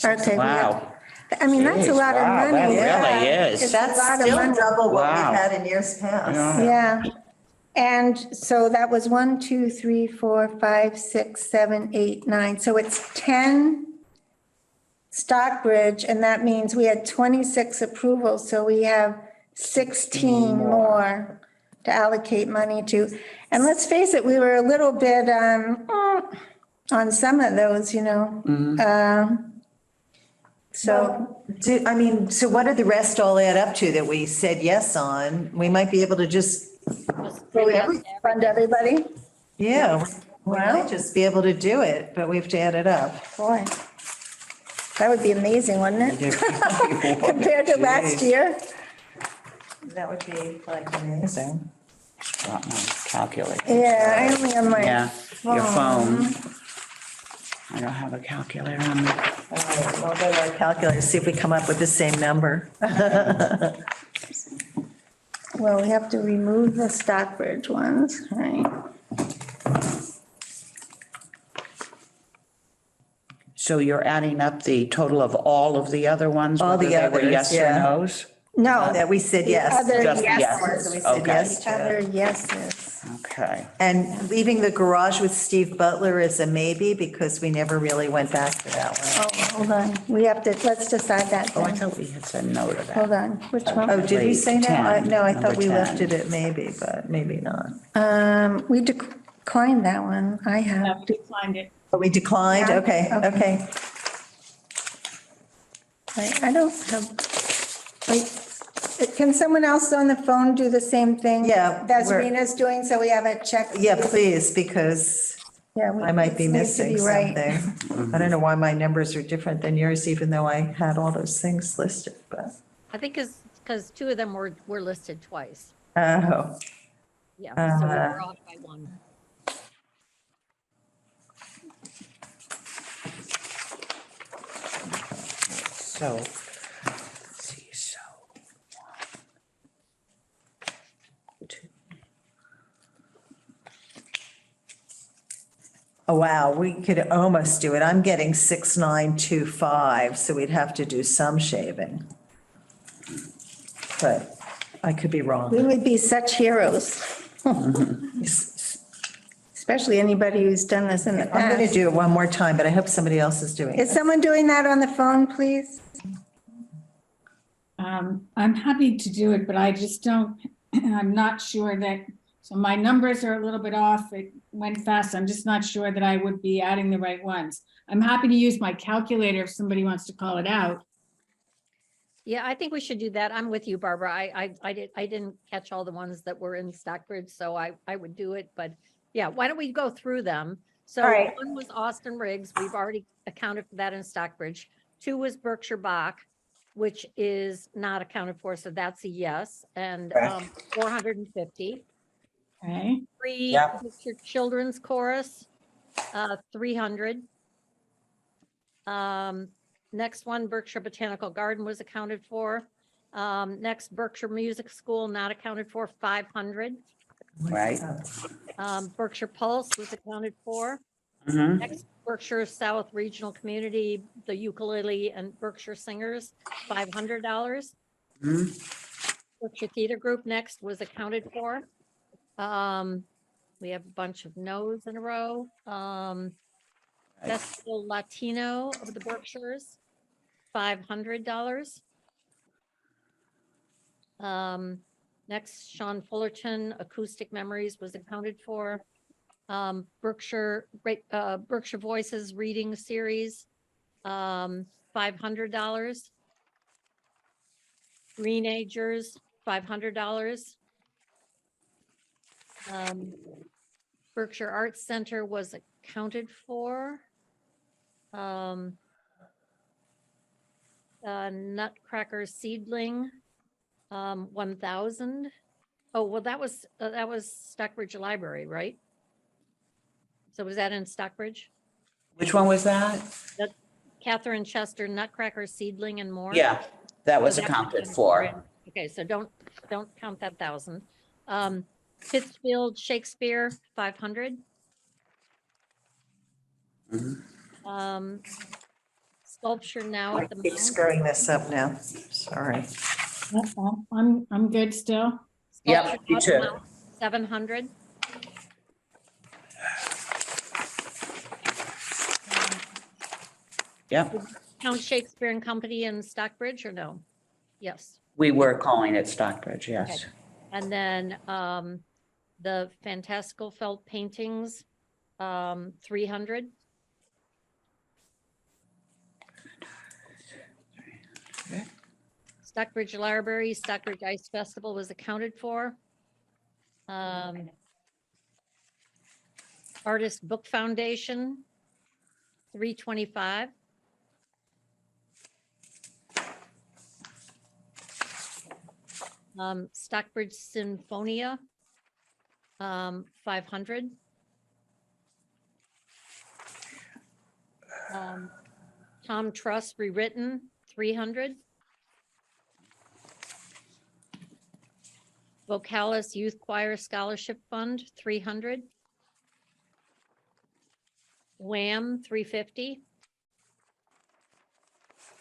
A: Okay. we
C: Wow.
A: have- I mean, that's a
C: Jeez,
A: lot of
C: wow,
A: money.
C: that
A: yeah.
C: really is.
A: It's a
E: That's
A: lot of
E: still
A: money.
E: double what
C: Wow.
E: we've had in years past.
C: Yeah.
A: Yeah. And so that was 1, 2, 3, 4, 5, 6, 7, 8, 9. So it's 10 Stockbridge, and that means we had 26 approvals. So we have 16 more to allocate money to. And let's face it, we were a little bit on some of those, you know. So,
E: So what did the rest all add up to that we said yes on? We might be able to just,
A: fund everybody.
E: yeah, we might just be able to do it, but we have to add it up.
A: Boy, that would be amazing, wouldn't it? Compared to last year.
E: That would be like amazing.
C: Got my calculator.
A: Yeah, I only have my.
C: Yeah, your phone. I don't have a calculator on me.
E: All right, we'll go to our calculator, see if we come up with the same number.
A: Well, we have to remove the Stockbridge ones, right?
C: So you're adding up the total of all of the other ones?
E: All the
C: whether they were
E: others,
C: yes or
E: yeah.
C: no's?
A: No.
E: That we said yes.
A: The other
C: Just
A: yeses.
C: yeses,
E: We said
C: okay.
E: yes to.
A: Other yeses.
C: Okay.
E: And leaving the garage with Steve Butler is a maybe because we never really went back to that one.
A: Oh, hold on. We have to, let's decide that
C: Oh, I
A: then.
C: thought we had said no to that.
A: Hold on. Which
E: Oh,
A: one?
E: did we say no?
C: 10,
E: No, I
C: number
E: thought we
C: 10.
E: left it at maybe, but maybe not.
A: We declined that one. I have.
B: I've declined it.
E: But we declined?
A: Yeah,
E: Okay,
A: okay.
E: okay.
A: I don't have, like, can someone else on the phone do the same thing?
E: Yeah,
A: That's
E: we're-
A: Rena's doing, so we have it checked.
E: Yeah, please, because
A: Yeah,
E: I might be
A: it needs to
E: missing
A: be right.
E: something. I don't know why my numbers are different than yours, even though I had all those things listed, but,
F: I think because 2 of them were listed twice.
E: oh,
F: Yeah, so we were off by 1.
C: So, let's see, so. 1, 2.
E: Oh, wow, we could almost do it. I'm getting 6,925, so we'd have to do some shaving. But I could be
A: We
E: wrong.
A: would be such heroes, especially anybody who's done this in the
E: I'm going to
A: past.
E: do it one more time, but I hope somebody else is doing
A: Is
E: it.
A: someone doing that on the phone, please?
B: I'm happy to do it, but I just don't, I'm not sure that, so my numbers are a little bit off. It went fast. I'm just not sure that I would be adding the right ones. I'm happy to use my calculator if somebody wants to call it out.
F: Yeah, I think we should do that. I'm with you, Barbara. I didn't catch all the ones that were in Stockbridge, so I would do it, but yeah, why don't we go through them? So
A: All right.
F: one was Austin Riggs. We've already accounted for that in Stockbridge. 2 was Berkshire Bach, which is not accounted for, so that's a yes, and
C: Correct.
F: 450.
B: Okay,
F: 3
C: Yep.
F: Berkshire Children's Chorus, 300. Next one, Berkshire Botanical Garden was accounted for. Next, Berkshire Music School, not accounted for, 500.
C: Right.
F: Berkshire Pulse was accounted for.
C: Mhm.
F: Next, Berkshire South Regional Community, the ukulele and Berkshire Singers, $500.
C: Mhm.
F: Berkshire Theater Group next was accounted for. We have a bunch of no's in a row. Festival Latino of the Berkshires, $500. Next, Sean Fullerton, Acoustic Memories was accounted for. Berkshire Voices Reading Series, $500. Greenagers, $500. Berkshire Arts Center was accounted for. Nutcracker Seedling, 1,000. Oh, well, that was Stockbridge Library, right? So was that in Stockbridge?
C: Which one was that?
F: Catherine Chester, Nutcracker Seedling and more?
C: Yeah, that was
F: So that
C: accounted
F: in-
C: for.
F: Okay, so don't count that 1,000. Pittsfield Shakespeare, 500.
C: Mhm.
F: Sculpture Now at the
E: Keep
F: Mount.
E: screwing this up now. Sorry.
B: I'm good still.
C: Yep,
F: Sculpture
C: me
F: Now at the
C: too.
F: Mount, 700.
C: Yep,
F: Count Shakespeare and Company in Stockbridge or no? Yes.
C: we were calling it Stockbridge, yes.
F: And then the fantastical felt paintings, 300.
C: Okay.
F: Stockbridge Library, Stockbridge Ice Festival was accounted for. Artist Book Foundation, 325. Stockbridge Sinfonia, 500. Tom Truss Rewritten, 300. Vocalis Youth Choir Scholarship Fund, 300. Wham, 350.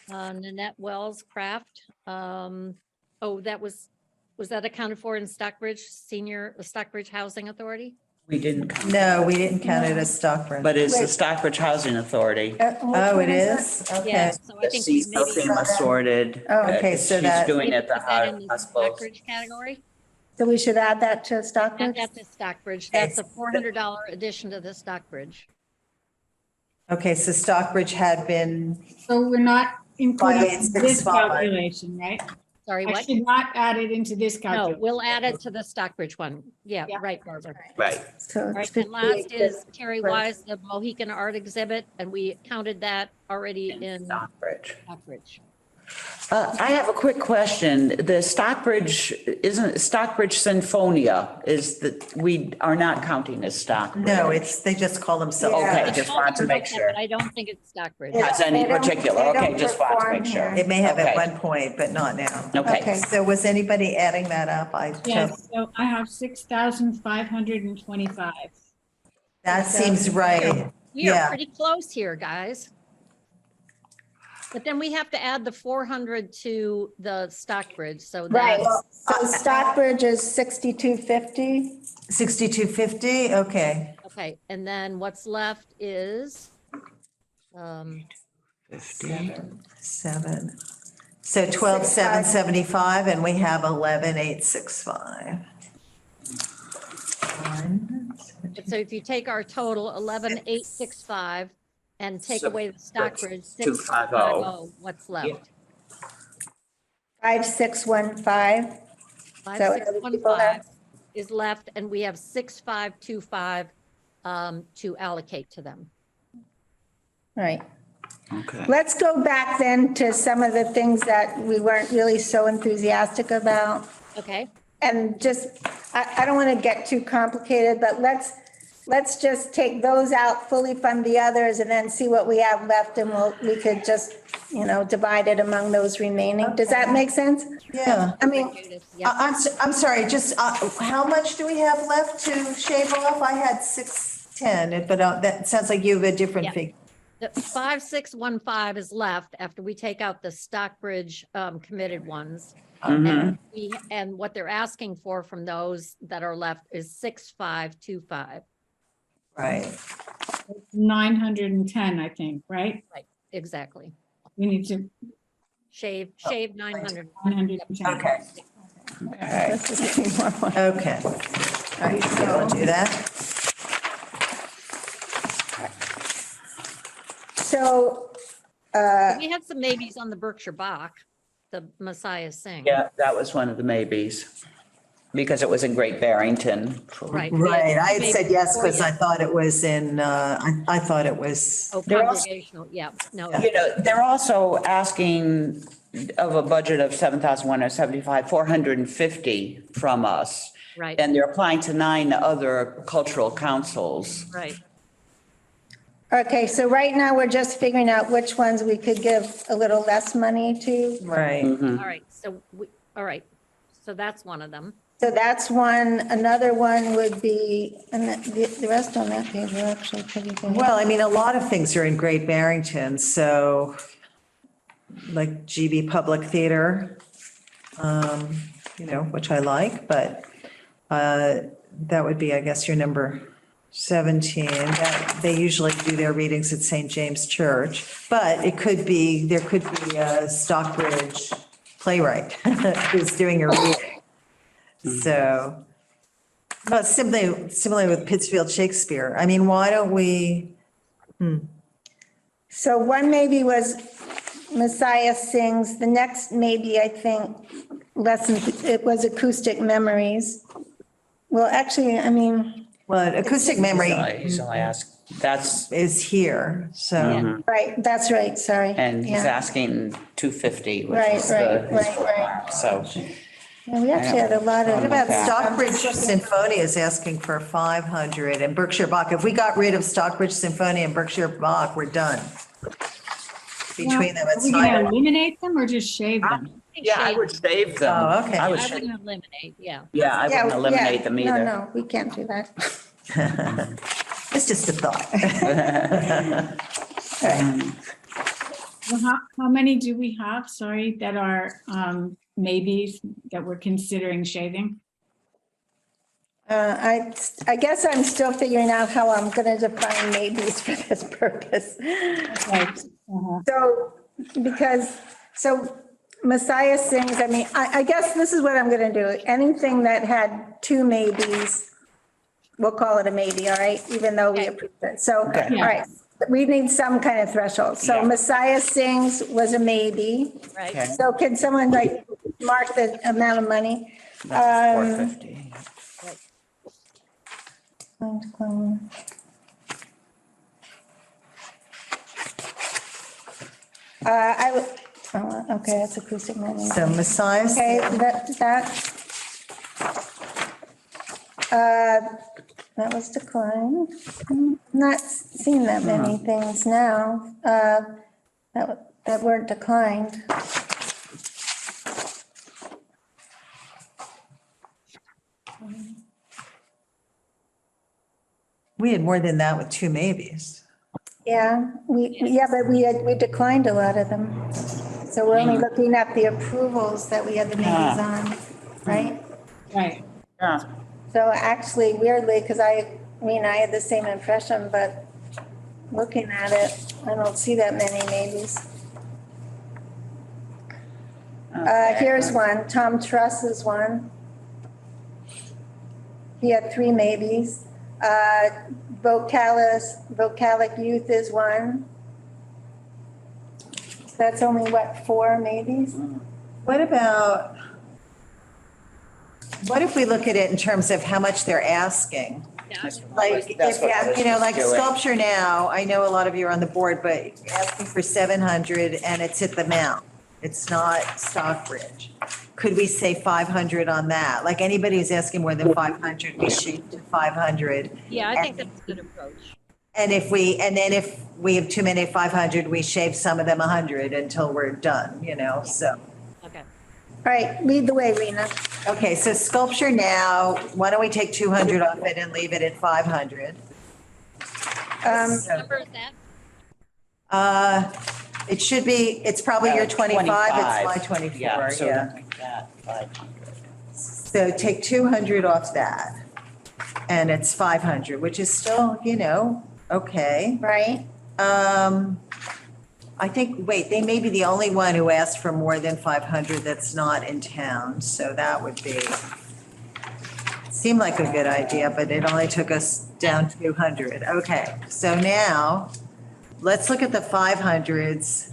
F: Nanette Wells Craft. Oh, was that accounted for in Stockbridge Stockbridge Housing Authority?
C: We didn't count,
E: No, we didn't count it as Stockbridge.
C: but it's the Stockbridge Housing Authority.
E: Oh, it is?
F: Yeah,
E: Okay.
F: so I
C: The
F: think we
C: seasonal
F: maybe.
C: theme assorted.
A: Oh,
E: okay, so that-
C: She's doing
F: maybe
C: it the
F: put that in the
C: hospitals.
F: Stockbridge category.
A: So we should add that to
F: Add
A: Stockbridge?
F: that to Stockbridge. That's a $400 addition to the Stockbridge.
E: Okay, so Stockbridge had been,
B: So we're not including this
E: 5865.
B: calculation, right?
F: Sorry,
B: I
F: what?
B: should not add it into this
F: No,
B: calculation.
F: we'll add it to the Stockbridge one. Yeah,
B: Yeah.
F: right, Barbara.
C: Right.
A: So
F: All
A: it's
F: right, and last
A: 58.
F: is Terry Wise, the Mohican Art Exhibit, and we counted that already in
C: Stockbridge.
F: Stockbridge.
C: I have a quick question. The Stockbridge, isn't Stockbridge Sinfonia is that we are not counting as Stockbridge?
E: No, they just call themselves.
C: Okay,
F: It's
C: just
F: called
C: wanted to make
F: Stockbridge,
C: sure.
F: but I don't think it's Stockbridge.
C: Has any
A: They don't-
C: particular,
A: they don't
C: okay, just wanted to
A: perform
C: make sure.
A: here.
E: It may have at
C: Okay.
E: one point, but not now.
C: Okay,
A: Okay.
E: So was anybody adding that up?
B: Yes, so I have 6,525.
E: That seems right.
F: We are
E: Yeah.
F: pretty close here, guys. But then we have to add the 400 to the Stockbridge, so
A: Right,
F: that's,
A: so Stockbridge is 6250.
E: 6250, okay.
F: okay, and then what's left is,
E: 7. So 12,775 and we have 11,865.
F: so if you take our total 11,865 and take
C: So
F: away the Stockbridge,
C: 250.
F: 650, what's left?
A: 5615. So other people
F: 5615
A: have-
F: is left, and we have 6525 to allocate to them.
A: Right.
C: okay.
A: Let's go back then to some of the things that we weren't really so enthusiastic about.
F: Okay,
A: And just, I don't want to get too complicated, but let's just take those out, fully fund the others, and then see what we have left, and we could just, divide it among those remaining. Does that make sense?
E: Yeah.
A: I mean,
F: Judith, yeah.
E: I'm sorry, just, how much do we have left to shave off? I had 610, but that sounds like you have a different
F: Yeah.
E: figure.
F: The 5615 is left after we take out the Stockbridge committed ones. And what they're asking for from those that are left is 6525.
E: Right.
B: 910, I think, right?
F: Right, exactly.
B: We need to,
F: Shave 900.
B: 910.
E: Okay,
A: let's just give me one more.
E: okay. All right, so we'll do that.
A: So,
F: We had some maybes on the Berkshire Bach, the Messiah Sing.
C: Yeah, that was one of the maybes, because it was in Great Barrington.
F: Right.
E: Right, I had said yes because I
F: Oh,
E: thought it was in, I thought it was,
C: They're also-
F: congregational, yeah, no.
C: They're also asking of a budget of 7,175, 450 from us.
F: Right,
C: And they're applying to 9 other cultural councils.
F: right.
A: okay, so right now, we're just figuring out which ones we could give a little less money to.
E: right.
C: Mm-hmm.
F: All right, all right, so that's one of them.
A: So that's one. Another one would be, and the rest on that page are actually pretty good.
E: Well, I mean, a lot of things are in Great Barrington, so like GB Public Theater, which I like, but that would be, I guess, your number 17. They usually do their readings at St. James Church, but there could be a Stockbridge playwright who's doing a reading. So, but similarly with Pittsfield Shakespeare. I mean, why don't we?
A: So one maybe was Messiah Sings. The next maybe, I think, it was Acoustic Memories. Well, actually, I mean,
E: Well, acoustic memory
C: He's only asked, that's,
E: is here, so.
A: right, that's right, sorry.
C: and he's
A: Yeah.
C: asking 250, which
A: Right,
C: is
A: right,
C: the.
A: right.
C: So,
A: Yeah, we actually had a lot of.
E: What about
C: Okay.
E: Stockbridge Symphony is asking for 500 and Berkshire Bach. If we got rid of Stockbridge Symphony and Berkshire Bach, we're done. Between them,
B: Are
E: it's
B: we going to
E: fine.
B: eliminate them or just shave them?
C: yeah, I would save them.
E: Oh, okay.
C: I would
F: I
C: shave-
F: wouldn't eliminate, yeah.
C: Yeah, I
A: Yeah,
C: wouldn't eliminate them either.
A: No, we can't do that.
E: It's just a thought.
B: Well, how many do we have, sorry, that are maybes that we're considering shaving?
A: I guess I'm still figuring out how I'm going to define maybes for this purpose. So, so Messiah Sings, I mean, I guess this is what I'm going to do. Anything that had 2 maybes, we'll call it a maybe, all right? Even though we approved it. So, all
C: Okay.
A: right, we need some kind of threshold. So
C: Yeah.
A: Messiah Sings was a maybe.
F: Right,
C: Okay.
A: So can someone like mark the amount of money?
C: That's 450.
A: Okay, that's acoustic memory.
E: So Messiah.
A: Okay, that was declined. I'm not seeing that many things now, that weren't declined.
E: We had more than that with two maybes.
A: Yeah, but we declined a lot of them. So we're only looking at the approvals that we had the maybes on, right?
B: Right.
C: Yeah.
A: So actually weirdly, because I had the same impression, but looking at it, I don't see that many maybes. Here's one, Tom Truss is one. He had three maybes. Vocalic Youth is one. That's only what, four maybes?
E: What if we look at it in terms of how much they're asking? Like,
C: That's
E: if,
C: what I was
E: you know, like
C: just doing.
E: Sculpture Now, I know a lot of you are on the board, but asking for 700 and it's at the Mount. It's not Stockbridge. Could we say 500 on that? Like anybody who's asking more than 500, we shoot to 500.
F: Yeah, I think that's a good approach.
E: And then if we have too many 500, we shave some of them 100 until we're done, you know, so.
F: Okay.
A: All right, lead the way, Rena.
E: Okay, so Sculpture Now, why don't we take 200 off it and leave it at 500?
F: What number is that?
E: It should be, it's probably your 25, it's my 24,
C: Yeah, so
E: yeah.
C: like that, 500.
E: So take 200 off that, and it's 500, which is still, you know, okay.
A: Right?
E: I think, wait, they may be the only one who asked for more than 500 that's not in town, so that would be, seemed like a good idea, but it only took us down 200. Okay, so now, let's look at the 500s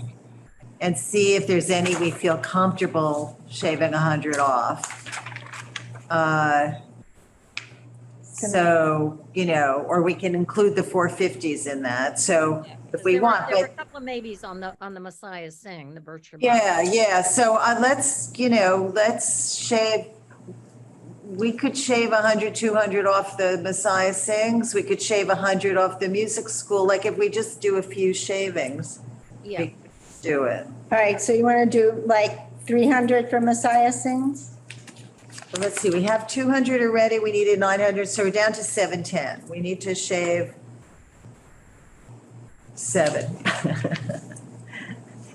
E: and see if there's any we feel comfortable shaving 100 off. So, you know, or we can include the 450s in that, so if we want,
F: There were a
E: but,
F: couple of maybes on the Messiah Sing, the Berkshire.
E: yeah, so let's, you know, let's shave, we could shave 100, 200 off the Messiah Sings, we could shave 100 off the music school, like if we just do a few shavings,
F: Yeah,
E: we could do it.
A: All right, so you want to do like 300 for Messiah Sings?
E: Well, let's see, we have 200 already, we needed 900, so we're down to 710. We need to shave 7.
F: so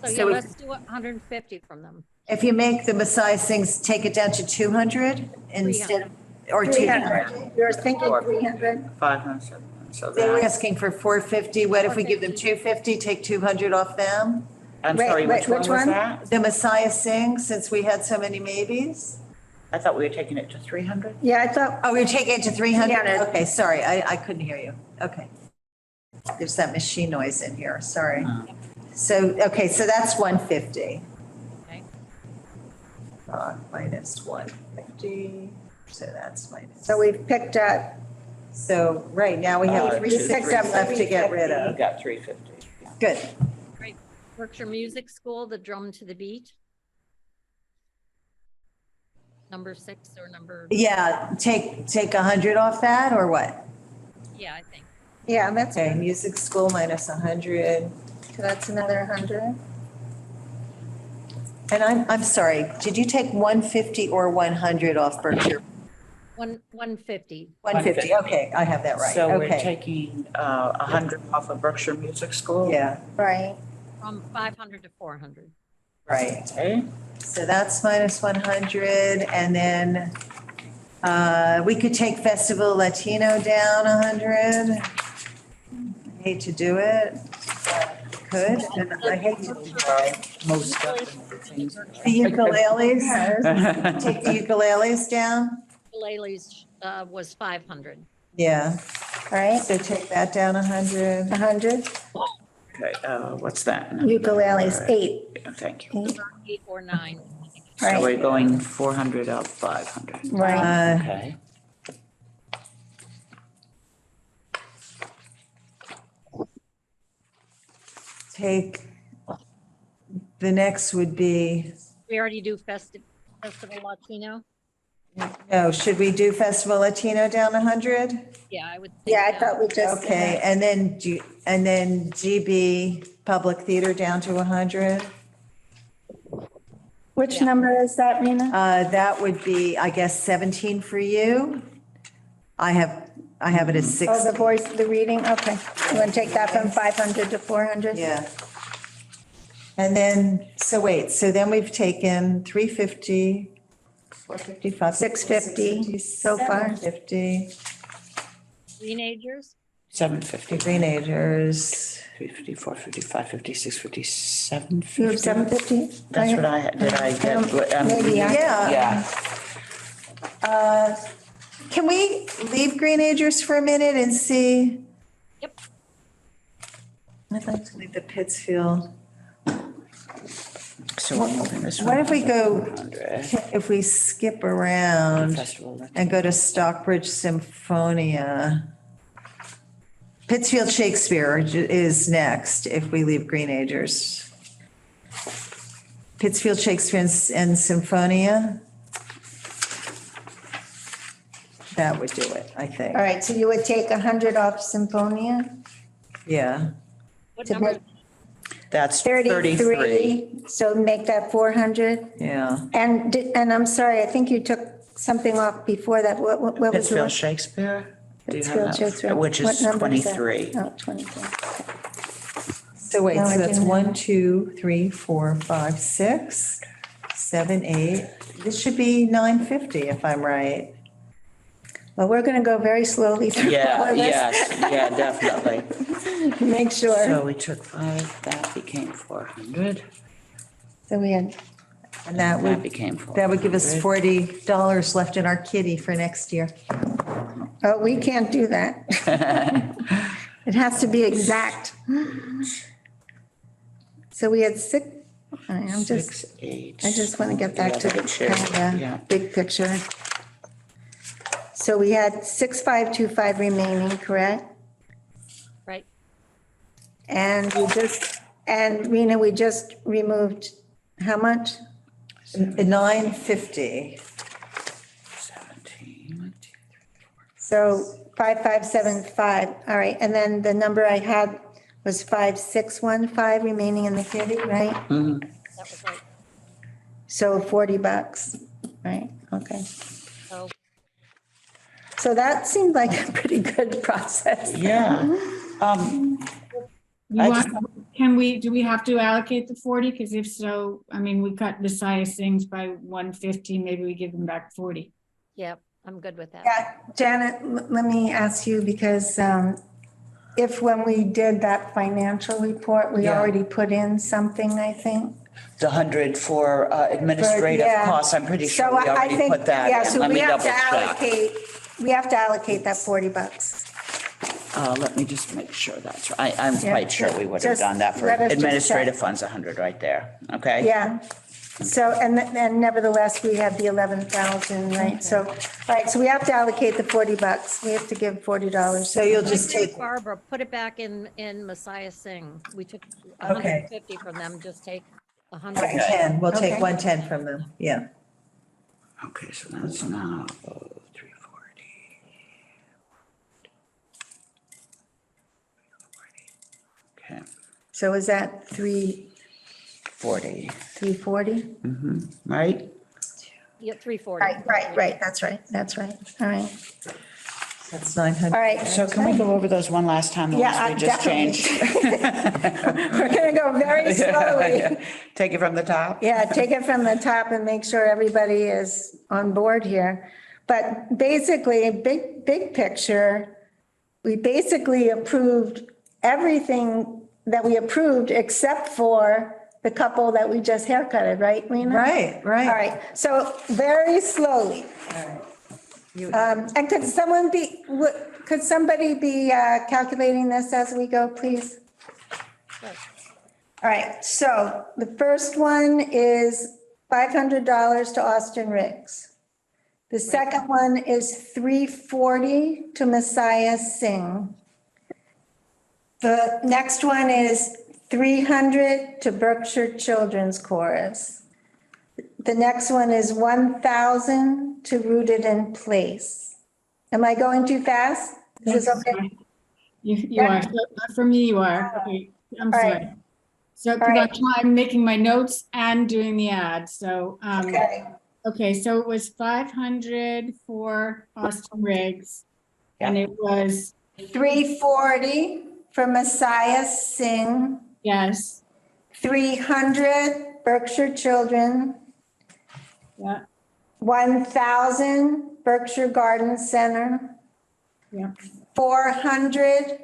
E: So
F: yeah,
E: we-
F: let's do 150 from them.
E: If you make the Messiah Sings, take it down to 200 instead of, or 200.
A: 300. You're thinking 300?
C: 500, so
E: They were
C: that,
E: asking for 450, what if we give them 250, take 200 off them?
C: I'm
A: Wait,
C: sorry, which
A: which
C: one was
A: one?
C: that?
E: The Messiah Sings, since we had so many maybes?
C: I thought we were taking it to 300.
A: Yeah, I thought,
E: Oh, we were taking it to 300?
A: 300.
E: Okay, sorry, I couldn't hear you. Okay. There's that machine noise in here, sorry. So, okay, so that's 150.
F: Okay.
E: Minus 150, so that's minus.
A: so we've picked up,
E: So, right, now we have
C: Uh,
E: 360 left to get rid
C: We
E: of.
C: got 350. yeah.
E: Good.
F: Great. Berkshire Music School, the Drum to the Beat. Number 6 or number,
E: Yeah, take 100 off that, or what?
F: yeah, I think.
A: yeah, that's,
E: Okay, music school minus 100.
A: so that's another 100.
E: And I'm sorry, did you take 150 or 100 off Berkshire?
F: 150.
E: 150, okay, I have that right,
C: So we're
E: okay.
C: taking 100 off of Berkshire Music School?
E: Yeah,
A: Right.
F: From 500 to 400.
E: right.
C: Okay.
E: So that's minus 100, and then we could take Festival Latino down 100. I hate to do it, but could, and I hate to.
C: Most of the things.
E: The ukuleles, take the ukuleles down?
F: Ukulele's was 500.
E: Yeah,
A: All right,
E: so take that down 100.
A: 100.
C: Okay, what's that?
A: Ukuleles, 8.
C: Thank you.
F: 8 or 9.
C: So
A: Right.
C: we're going 400 up 500.
A: Right.
C: Okay.
E: Take the next would be,
F: We already do Festival Latino?
E: no, should we do Festival Latino down 100?
F: Yeah, I would. think
A: Yeah, I
F: so.
A: thought we just did
E: Okay,
A: that.
E: and then GB Public Theater down to 100?
A: Which number is that, Rena?
E: That would be, I guess, 17 for you. I have it as
A: Oh,
E: 6.
A: the voice, the reading, okay. You want to take that from 500 to 400?
E: Yeah. And then, so wait, so then we've taken 350, 450,
A: 650 so far.
E: 750,
F: Teenagers?
C: 750,
E: Greenagers.
C: 350, 450, 550, 650, 750.
A: You have 750?
C: That's what I had. Did I get?
A: Maybe,
E: Yeah.
C: Yeah.
E: Can we leave Greenagers for a minute and see?
F: Yep.
E: I'd like to leave the Pittsfield.
C: So we're moving this one.
E: What if we go,
C: 100.
E: if we skip around
C: Festival Latino.
E: and go to Stockbridge Symphonia? Pittsfield Shakespeare is next if we leave Greenagers. Pittsfield Shakespeare and Symphonia. That would do it, I think.
A: All right, so you would take 100 off Symphonia?
E: Yeah.
F: What
A: To
F: number?
A: make
C: That's 33.
A: 33, so make that 400?
E: Yeah.
A: And I'm sorry, I think you took something off before that. What was the
C: Pittsfield
A: one?
C: Shakespeare? Do you
A: Pittsfield
C: have
A: Shakespeare.
C: that? Which
A: What
C: is
A: number that?
C: 23.
A: Oh, 23.
E: So wait,
A: No,
E: so
A: I
E: that's
A: didn't.
E: 1, 2, 3, 4, 5, 6, 7, 8. This should be 950 if I'm right.
A: Well, we're going to go very slowly through all
C: Yeah,
A: of this.
C: yes, yeah, definitely.
A: Make sure.
C: So we took 5, that became 400.
A: So we had,
E: And that
C: That
E: would,
C: became 400.
E: that would give us $40 left in our kitty for next year.
A: oh, we can't do that. It has to be exact. So we had six, I'm just,
C: 6, 8.
A: I just want to get back to the
C: 11,
A: kind
C: yeah.
A: of big picture. So we had 6525 remaining, correct?
F: Right.
A: And Rena, we just removed how much?
E: 950.
C: 17.
A: So 5575, all right. And then the number I had was 5615 remaining in the kitty, right?
F: That was right.
A: So $40, right? Okay.
F: So
A: So that seemed like a pretty good process.
C: Yeah.
B: You
C: I
B: want, do we have to allocate the 40? Because if so, I mean, we cut Messiah Sings by 150, maybe we give them back 40.
F: yeah, I'm good with that.
A: Yeah, Janet, let me ask you, because if when we did that financial report, we
C: Yeah.
A: already put in something, I think.
C: The 100 for administrative
A: yeah.
C: costs, I'm pretty sure
A: So
C: we
A: I
C: already
A: think,
C: put that
A: yeah,
C: in.
A: so
C: Let
A: we
C: me
A: have
C: double
A: to
C: check.
A: allocate that $40.
C: Let me just make sure that's right. I'm
A: Yeah,
C: quite sure we would have
A: just
C: done that for
A: let us just
C: administrative
A: check.
C: funds, 100 right there, okay?
A: Yeah. So, and nevertheless, we have the 11,000, right? So, all right, so we have to allocate the $40. We have to give $40.
E: So you'll just take,
F: Barbara, put it back in Messiah Sing. We took
E: Okay.
F: 150 from them, just take 100.
E: 10, we'll take
A: Okay.
E: 110 from them, yeah.
C: Okay, so that's now 340. Okay,
A: So is that
C: 40,
A: 340?
C: right?
F: Yeah, 340.
A: Right, that's right, all right.
E: That's 900.
A: All right.
C: So can we go over those one last time, the
A: Yeah,
C: ones we just
A: definitely.
C: changed?
A: We're gonna go very slowly.
C: Take it from the top?
A: Yeah, take it from the top and make sure everybody is on board here. But basically, big picture, we basically approved everything that we approved except for the couple that we just haircutted, right, Lena?
E: Right, right.
A: All right, so very slowly. And could somebody be calculating this as we go, please? All right, so the first one is $500 to Austin Riggs. The second one is $340 to Messiah Singh. The next one is 300 to Berkshire Children's Chorus. The next one is 1,000 to Rooted in Place. Am I going too fast? Is this okay?
B: You are. So, for me, you are. Okay, I'm
A: All right.
B: sorry. So,
A: All right.
B: I'm making my notes and doing the ad. So,
A: Okay.
B: okay, so it was 500 for Austin Riggs. And
C: Yeah.
B: it was,
A: 340 for Messiah Singh.
B: yes,
A: 300 Berkshire Children.
B: yeah,
A: 1,000 Berkshire Garden Center.
B: yeah.
A: 400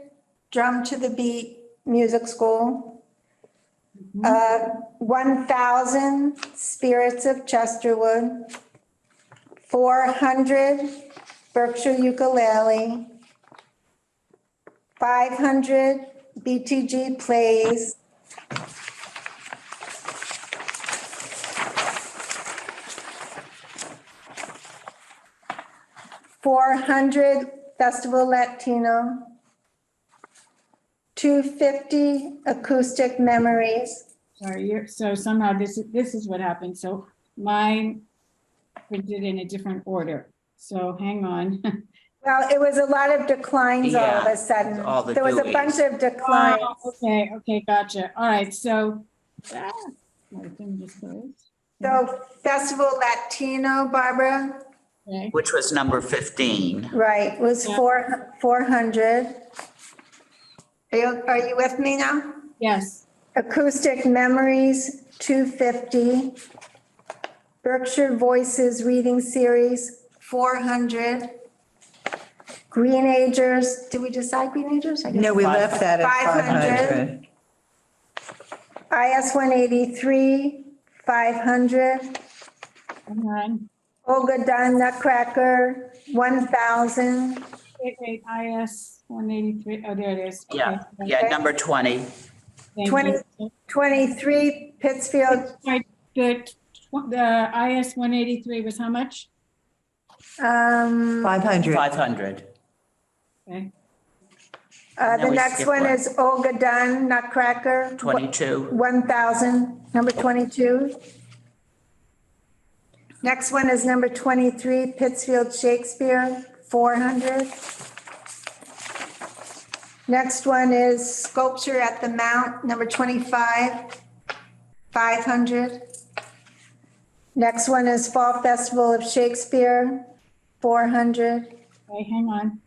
A: Drum to the Beat Music School. 1,000 Spirits of Chesterwood. 400 Berkshire Ukulele. 500 BTG Plays. 400 Festival Latino. 250 Acoustic Memories.
B: Sorry, so somehow this is what happened. So mine printed in a different order. So hang on.
A: Well, it was a lot of declines all of
C: Yeah,
A: a sudden.
C: all the
A: There was a
C: Deweys.
A: bunch of declines.
B: Oh, okay, gotcha. All right, so my thing just closed.
A: So Festival Latino, Barbara,
B: Okay,
C: Which was number 15.
A: right, was
B: Yeah.
A: 400. Are you with me now?
B: yes,
A: Acoustic Memories, 250. Berkshire Voices Reading Series, 400. Green Agers, did we decide Green Agers? I guess
E: No, we left that at
A: 500.
E: 500.
A: IS 183, 500.
B: hang on.
A: Olga Don Nutcracker, 1,000.
B: Wait, IS 183. Oh, there it is. Okay,
C: Yeah, yeah, number 20.
B: thank
A: 20.
B: you.
A: 23 Pittsfield,
B: Right, the IS 183 was how much?
E: 500.
C: 500.
B: Okay,
A: the
C: Now we
A: next
C: skip
A: one
C: one.
A: is Olga Don Nutcracker.
C: 22.
A: 1,000, number 22. Next one is number 23, Pittsfield Shakespeare, 400. Next one is Sculpture at the Mount, number 25, 500. Next one is Fall Festival of Shakespeare, 400.
B: okay, hang on.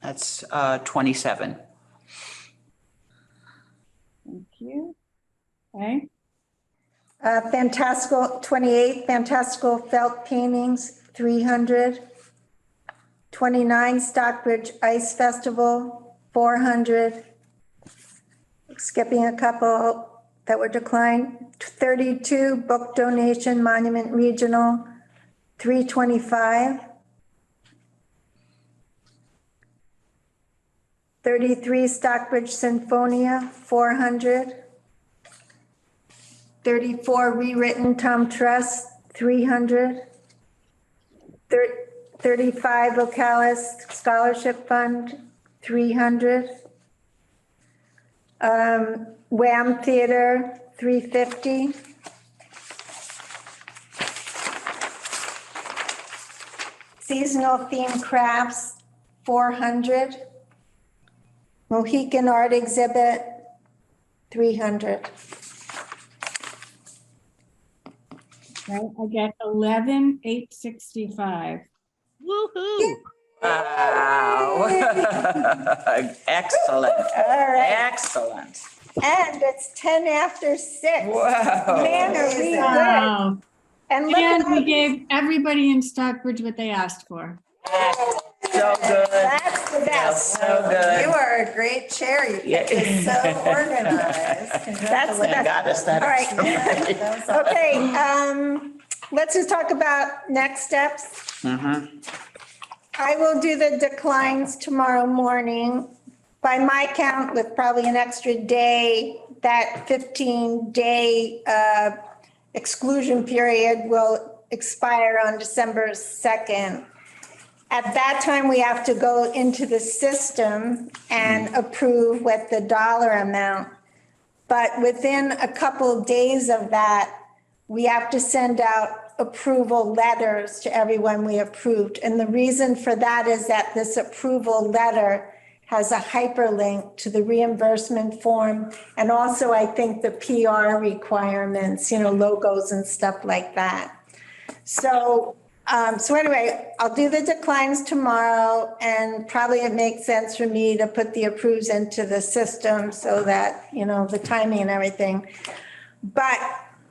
C: That's 27.
B: Thank you. Okay,
A: Fantastical, 28, Fantastical Felt Paintings, 300. 29, Stockbridge Ice Festival, 400. Skipping a couple that were declined. 32, Book Donation Monument Regional, 325. 33, Stockbridge Sinfonia, 400. 34, Rewritten Tom Trust, 300. 35, Vocalis Scholarship Fund, 300. Wham Theater, 350. Seasonal Theme Crafts, 400. Mohican Art Exhibit, 300.
B: right, I get 11,865.
F: Woo-hoo.
C: Wow. Excellent.
A: All right,
C: Excellent.
A: and it's 10 after 6.
C: Wow.
A: Man, are we good.
B: Wow.
A: And look
B: And
A: at
B: we
A: that.
B: gave everybody in Stockbridge what they asked for.
C: So good.
A: That's the
C: Yeah,
A: best.
C: so good.
E: You are a great chair. You
C: Yeah.
E: kept it so organized.
A: That's the
C: Thank God
A: best.
C: it's that.
A: All right.
E: That was
A: Okay, let's just talk about next steps. I will do the declines tomorrow morning. By my count, with probably an extra day, that 15-day exclusion period will expire on December 2nd. At that time, we have to go into the system and approve what the dollar amount. But within a couple of days of that, we have to send out approval letters to everyone we approved. And the reason for that is that this approval letter has a hyperlink to the reimbursement form. And also, I think the PR requirements, logos and stuff like that. So anyway, I'll do the declines tomorrow, and probably it makes sense for me to put the approves into the system so that, the timing and everything. But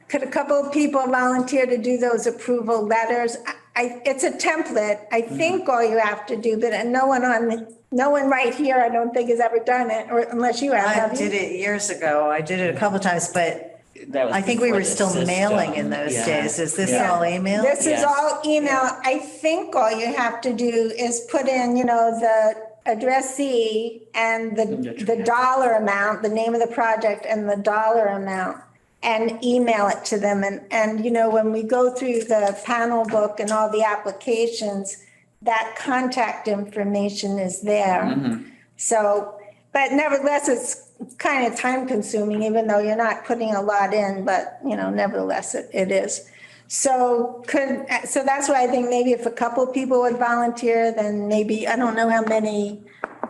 A: could a couple of people volunteer to do those approval letters? It's a template. I think all you have to do, but no one right here, I don't think has ever done it, or unless you have
E: I
A: you?
E: did it years ago. I did it a couple times, but
C: That was
E: I think we
C: before
E: were
C: the
E: still
C: system.
E: mailing in those
C: Yeah.
E: days. Is this
C: Yeah.
E: all email?
A: This is
C: Yes.
A: all email. I think all you have to do is put in, the addressee and the dollar amount, the name of the project and the dollar amount, and email it to them. And when we go through the panel book and all the applications, that contact information is there. So, but nevertheless, it's kind of time consuming, even though you're not putting a lot in, but nevertheless, it is. So that's why I think maybe if a couple people would volunteer, then maybe, I don't know how many,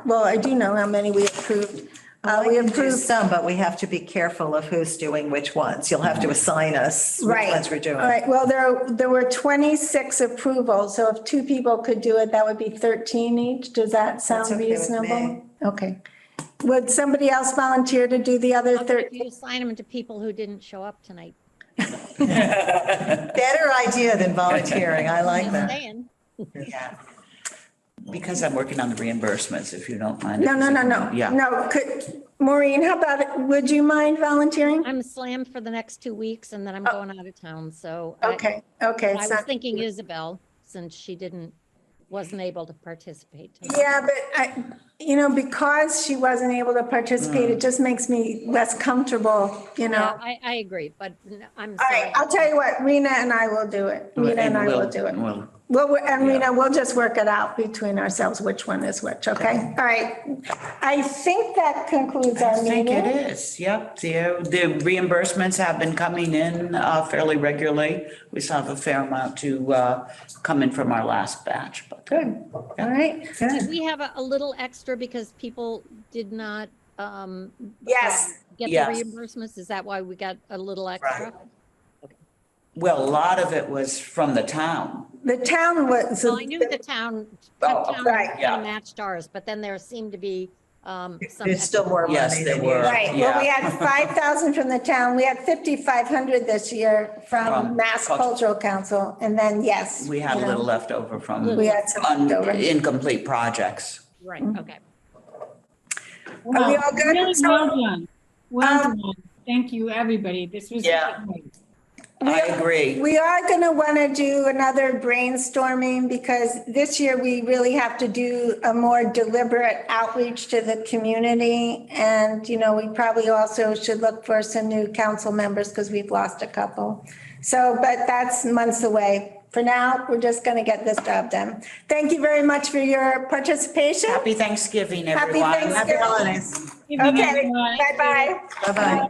A: well, I do know how many we approved.
E: We approved some, but we have to be careful of who's doing which ones. You'll have to assign us which
A: Right.
E: ones we're doing.
A: All right, well, there were 26 approvals, so if 2 people could do it, that would be 13 each. Does that sound
E: okay with
A: reasonable?
E: me.
A: Okay. Would somebody else volunteer to do the other
F: How about if
A: 13?
F: you assign them to people who didn't show up tonight?
E: Better idea than volunteering. I like
F: Just
E: that.
F: saying.
C: Yeah. Because I'm working on the reimbursements, if you don't mind.
A: No.
C: Yeah.
A: No, Maureen, how about it? Would you mind volunteering?
F: I'm slammed for the next 2 weeks and then I'm going out of town, so.
A: Okay.
F: I was
A: so-
F: thinking Isabel, since she wasn't able to participate. tonight.
A: Yeah, but because she wasn't able to participate, it just makes me less comfortable,
F: Yeah, I agree, but I'm
A: All
F: sorry.
A: right, I'll tell you what, Rena and I will do it. Rena and I will do it. And Rena, we'll just work it out between ourselves, which one is which, okay? All right. I think that concludes
C: I
A: our
C: think
A: meeting.
C: it is, yep. The reimbursements have been coming in fairly regularly. We still have a fair amount to come in from our last batch, but.
A: Good, all right.
F: Did we have a little extra because people did not
A: Yes,
F: get the
C: Yes.
F: reimbursements? Is that why we got a little extra?
C: Well, a lot of it was from the town.
A: the town was.
F: Well, I knew the town
C: Oh,
A: right,
F: kind
C: yeah.
F: of matched ours, but then there seemed to be some.
E: There's still more money.
C: Yes, there
E: than
C: were.
E: usual.
A: Right, well, we had 5,000 from the town. We had 5,500 this year from
C: From
A: Mass Cultural Council. And then, yes.
C: We had a little left over from
A: We had some left over.
C: incomplete projects.
F: Right, okay.
A: Are we all good?
B: Really
A: So-
B: well done. Well
A: Um,
B: done. Thank you, everybody. This was
C: Yeah.
B: great.
C: I agree.
A: We are going to want to do another brainstorming because this year we really have to do a more deliberate outreach to the community. And, we probably also should look for some new council members because we've lost a couple. So, but that's months away. For now, we're just going to get this job done. Thank you very much for your participation.
C: Happy Thanksgiving,
A: Happy
C: everyone.
A: Thanksgiving.
E: Happy holidays.
B: Evening,
A: Okay,
B: everyone.
A: bye-bye.
E: Bye-bye.